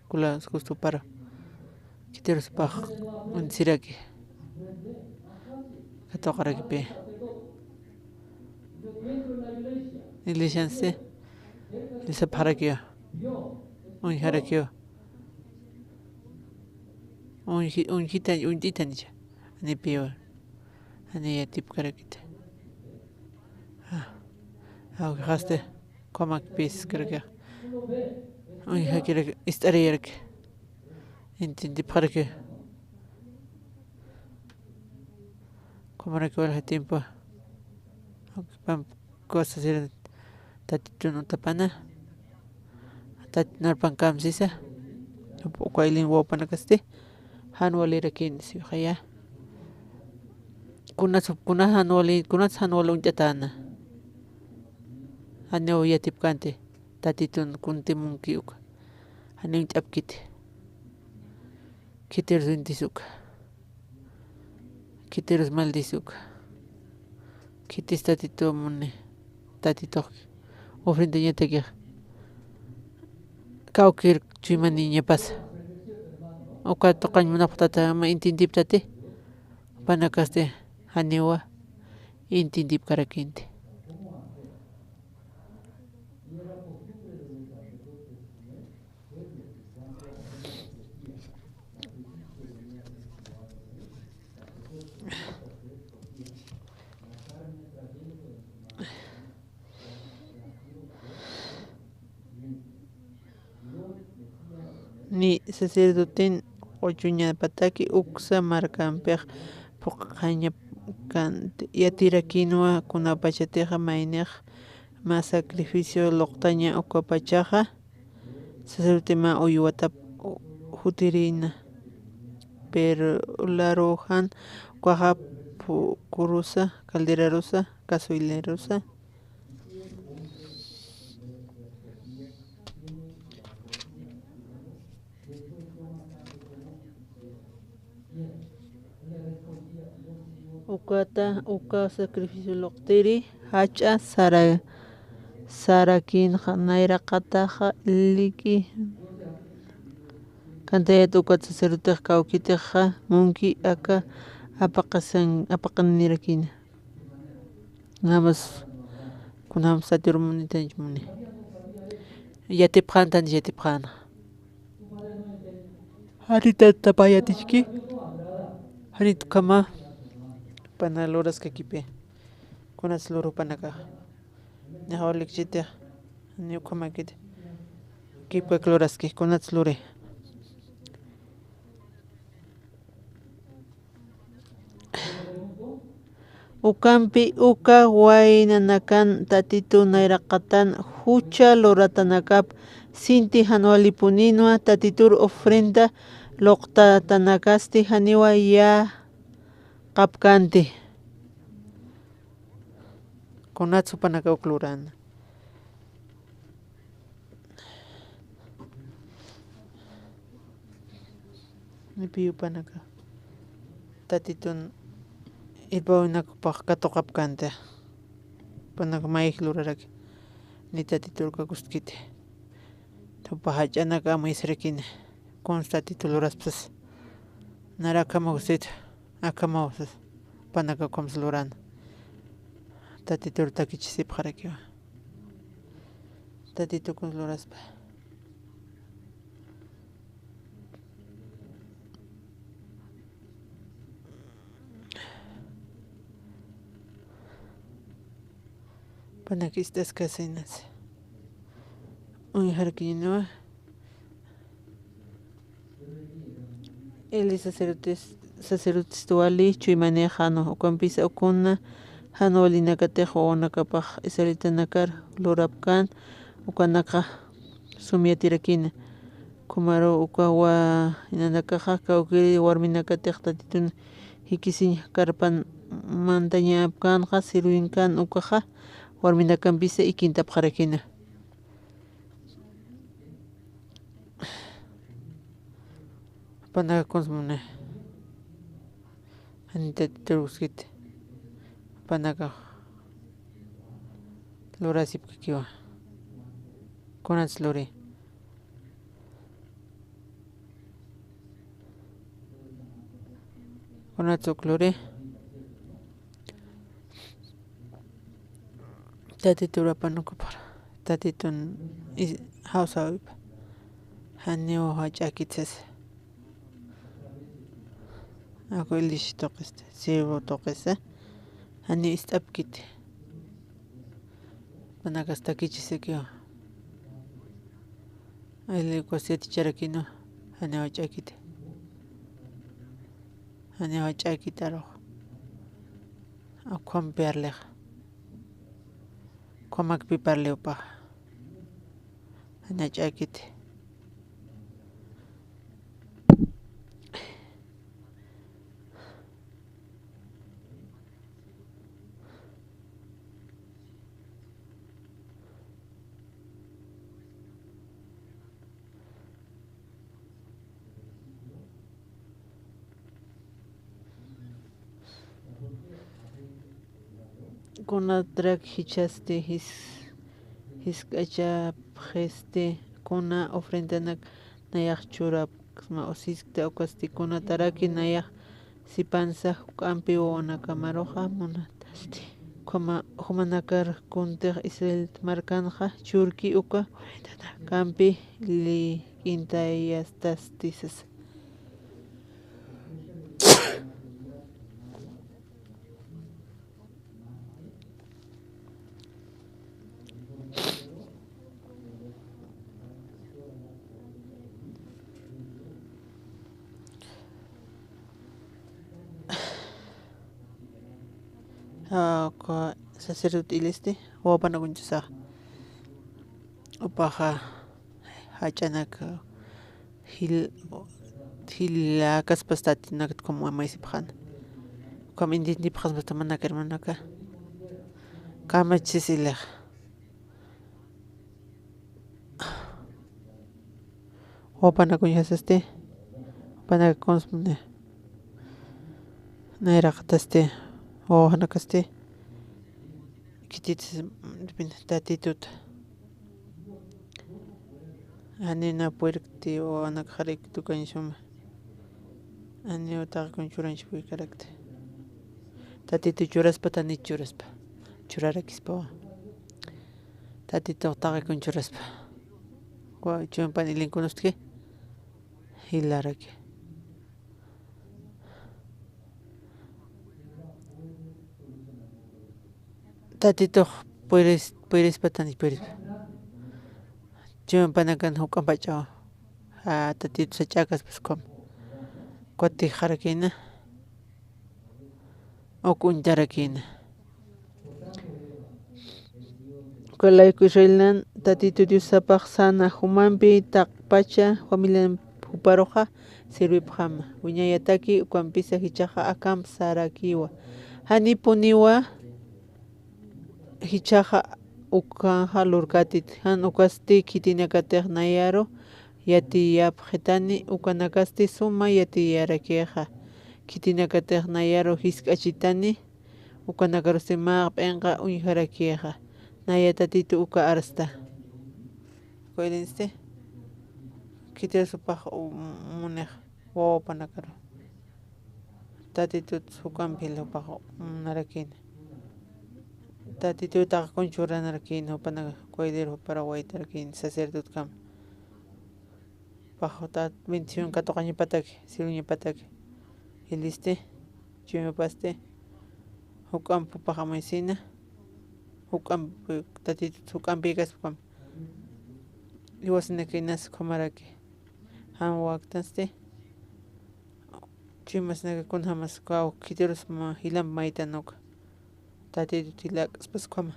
Kula gusto para. Kita harus pak unsiraki. Kato karakipe. Iglesianse. Lisa parakio. Un harakio. Un hita nicha. Ani peor. Ani ya tip karakite. Au gaste. Comac pis karakio. Un hakir istariyak. Inti parakio. Como recuerda el tiempo. Cosas eran tatitun tapana. Tatnar pankam sisa. Ko ilin wopana kaste. Hanwali rakin si khaya. Kuna hanwali untatana. Hanyo yatip kante. Tatitun kunti munkiuk. Hanyo tapkite. Kiter zuntisuk. Kiteros maldisuk. Kitis tatito mune. Tatito. Ofrenda ñatekia. Kaukir chimani ñapas. Oka tokañ munaptata ma intintip tate. Panakaste haniwa. Intintip karakinte. Ni sacerdote ochuña pataki uksa marcampej pokaña kante yatirakinua kunapachateja mainej ma sacrificio loqtaña okapachaja sacerdote ma uyuata jutirina pero larojan cuaja kurusa caldera rosa casuile rosa uka sacrificio loqtiri hacha sarakin naira qataja liki kantayat uka sacerdote kaukiteja munki aka apaqanirakin namas kunam satir muni yatipqan harita tapayatishki haritu kama panaloras kakipe kunas loro panaka nahawalik chite ni kama kite kipa kloras ki kunas lore ukampi uka waynanakan tatitu nairaqatan hucha loratanakap sinti hanualipuninua tatitur ofrenda loqtatanakasti haniwa ya kapkanti konatsu panaka ukluran nipiu panaka tatitun ilpawnakupaq katoqapkanta panaka mayik luraraki ni tatiturka kuskite tupa hach'anaka ama israkina constatito luraspas narakama usted akama usted panaka comes lurana tatitur takichisip harakiwa tatito con luraspa panakistas casinas. Un jarquino. Él es sacerdotes tuali, chuimane jano, o campisa okuna, jano alinakatejo o nakapaj, esalita nakar, lorapkan, o kanaka, sumia tirakina. Kumaro ukawa inanakaja, kaukiri, warminakatej tatitun, hikisin karpan mantaña apkanja, siruinkan ukaja, warminakampisa y quintapjarakina. Panaka consumune. Anita tiruskite. Panaka. Lora sipkiwa. Konats lori. Konats oklore. Tatitura panukupara. Tatitun hausa wip. Hanyo hachakitzes. Ako ilish toqiste, sirvo toqiste, hani istapkite. Panakasta kichisekio. Aile kwasiati charakino, hani wachakite. Hani wachakite aro. Akwam perlej. Kwamak piparle upa. Hani wachakite. Kuna drag hichaste his kacha geste kuna ofrenda nayak churap ma osiste okasti kuna taraki nayak sipansa kampi o nakamaroja monatasti como humanakar kunter isel markanja churki uka kampi li intayastastisas. Ko sacerdote ileste o panagunchasa upaja hachanak hilakas pastatinakt como amaisipjan como indipjas bastamanaka hermanaka kamachisileg o panagunchasaste panakonsmune nairaqtaste o hanakaste kitit tatitut anina puerkti o anakharik tukanshum anio taqkunchuranchik karakte tatitu churaspa tani churaspa churarakispa tatitu taqkunchuraspa wa chumpan ilinkunustki hilaraki tatito puedes patani puedes yo panakan hukam pacho a tatito sachakas pues com cuati jarakina o kuntarakina kolay kushailan tatito diusapaq sana humanpi taqpacha familia huparoja sirvipajama wiñayataki ukampisa hichaja akam sarakiwa hani puniwa hichaja ukanja lurkatit han ukasti kitinakateq nayaro yati yapjetani ukanakasti suma yati yarakeja kitinakateq nayaro hisk'achitani ukanakarusimaq p'enqa uñijarakeja nayatatito uka arsta koilinste kitasupaq munej wawa panakaro tatito sukampi lupaq narakina tatito taqkunchuranarkina upana koidero para waitarkin sacerdote kam pajota 21 katoqaña pataki siruña pataki iliste chuma paste hukampu pajamaisina hukam tatito hukam bigas hukam iwasna kinas kamaraki han waqtaste chimas naga kun hamas ka kitiros ma hilam maita nok tatito tilak spas kama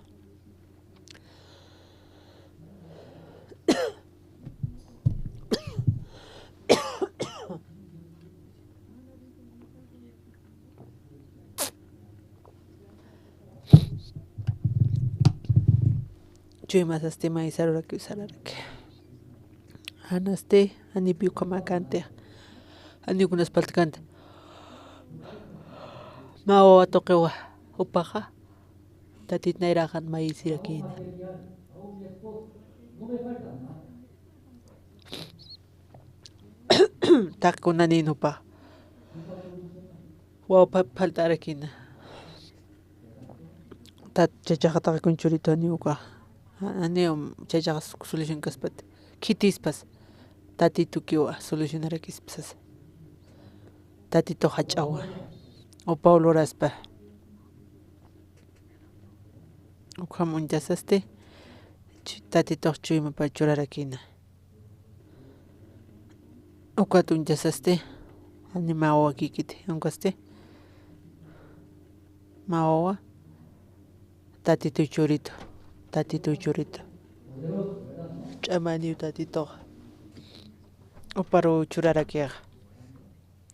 chimas este maizarora que usararake anaste anipiu kamakante ani kunas paltkante mawa toqewa upaqa tatit nairajan maizirakin tak kunanin upa wa faltarakina tat chachaqata kunchurito ani uka ani chachaqa solution kaspat kitispas tatito kiwa solucionarakispas tatito hach'awa upa oloraspa ukha munchasaste tatito chuymapa churarakina uka tunchasaste ani mawa kikiti unkaste mawa tatito churito ch'amani tatito uparo churarakiqa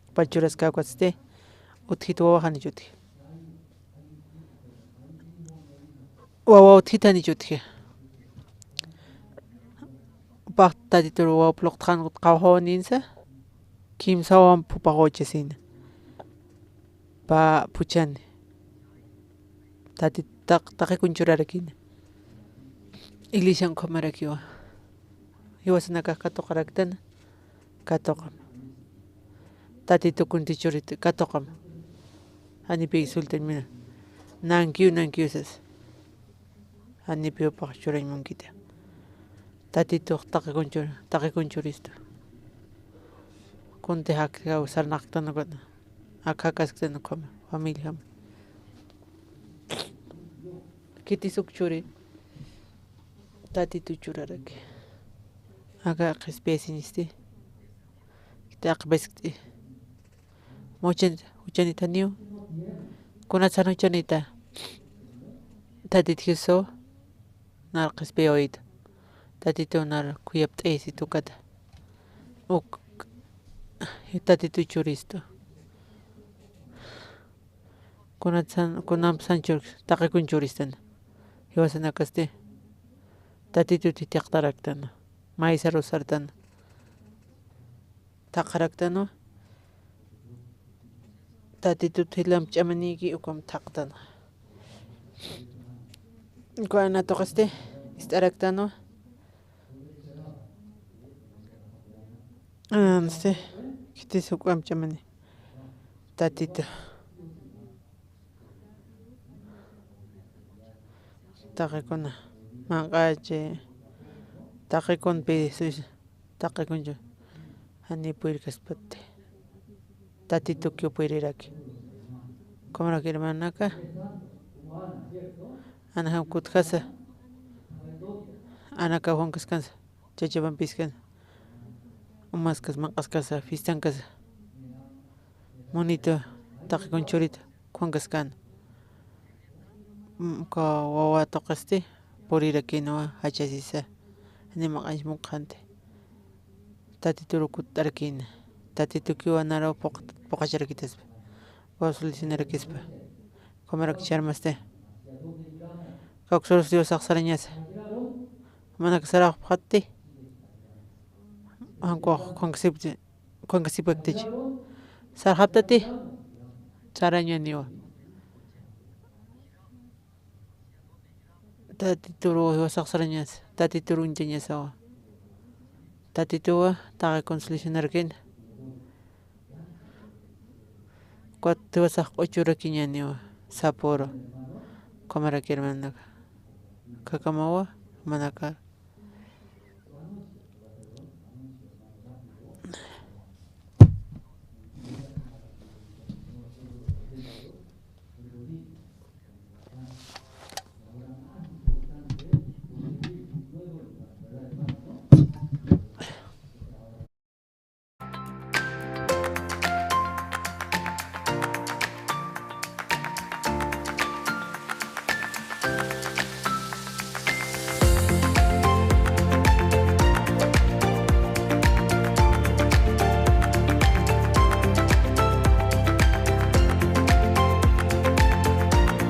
upa churasqa kwaste uthito wawaqani chuti wawa uthitani chuti upa tatito wawa ploqtqan qawhawaninsa kimsawan pupaqochasina pa puchani taqikun churarakina ilishan qamarakiwa iwasanaka katoqaraktana katoqam tatito kuntichurita katoqam anipi sultanmina nankiusas anipi upaq churaymunkita tatito taqikunchuristo kunti haka sarnaqtana akaskaktana qama familia kitisuk churi tatito churaraki aka qespecialiste taqbeskti uchanita niu kunatsan uchanita tatithiso nar qespeoid tatito nar kuyapt'isi tukata tatito churisto kunamsan taqikun churistana iwasanakaste tatito titiaqtaraktana maizar usartana taqaraktana tatito hilam ch'amaniki ukam taqtana kuana toqaste istaraktana anste kitis ukam ch'amani tatito taqikuna manqache taqikunpi taqikunchu ani puirkaspati tatito kyupuiriraki comaraki hermanaka anaham kutkasa anaka huankaskansa chachapampiskan umaskas manqaskasa fiestankasa monito taqikunchurita huankaskana ka wawa toqaste purirakinawa hachasisa ani maqanch muqante tatito rukutarkina tatito kiwanara poqacharakitaspa wasulusinarakiaspa comaraki charmaste kawksoros Dios aqsarañasa manaka saraq qatti anko konkasipaktichi sarqaptati sarañaniwa tatituru wasaqsarañas tatituru unchañasawa tatituwa taqikun solucionarkina kuatiwasaq q'uchurakiñaniwa sapuro comaraki hermanaka kakamawa manaka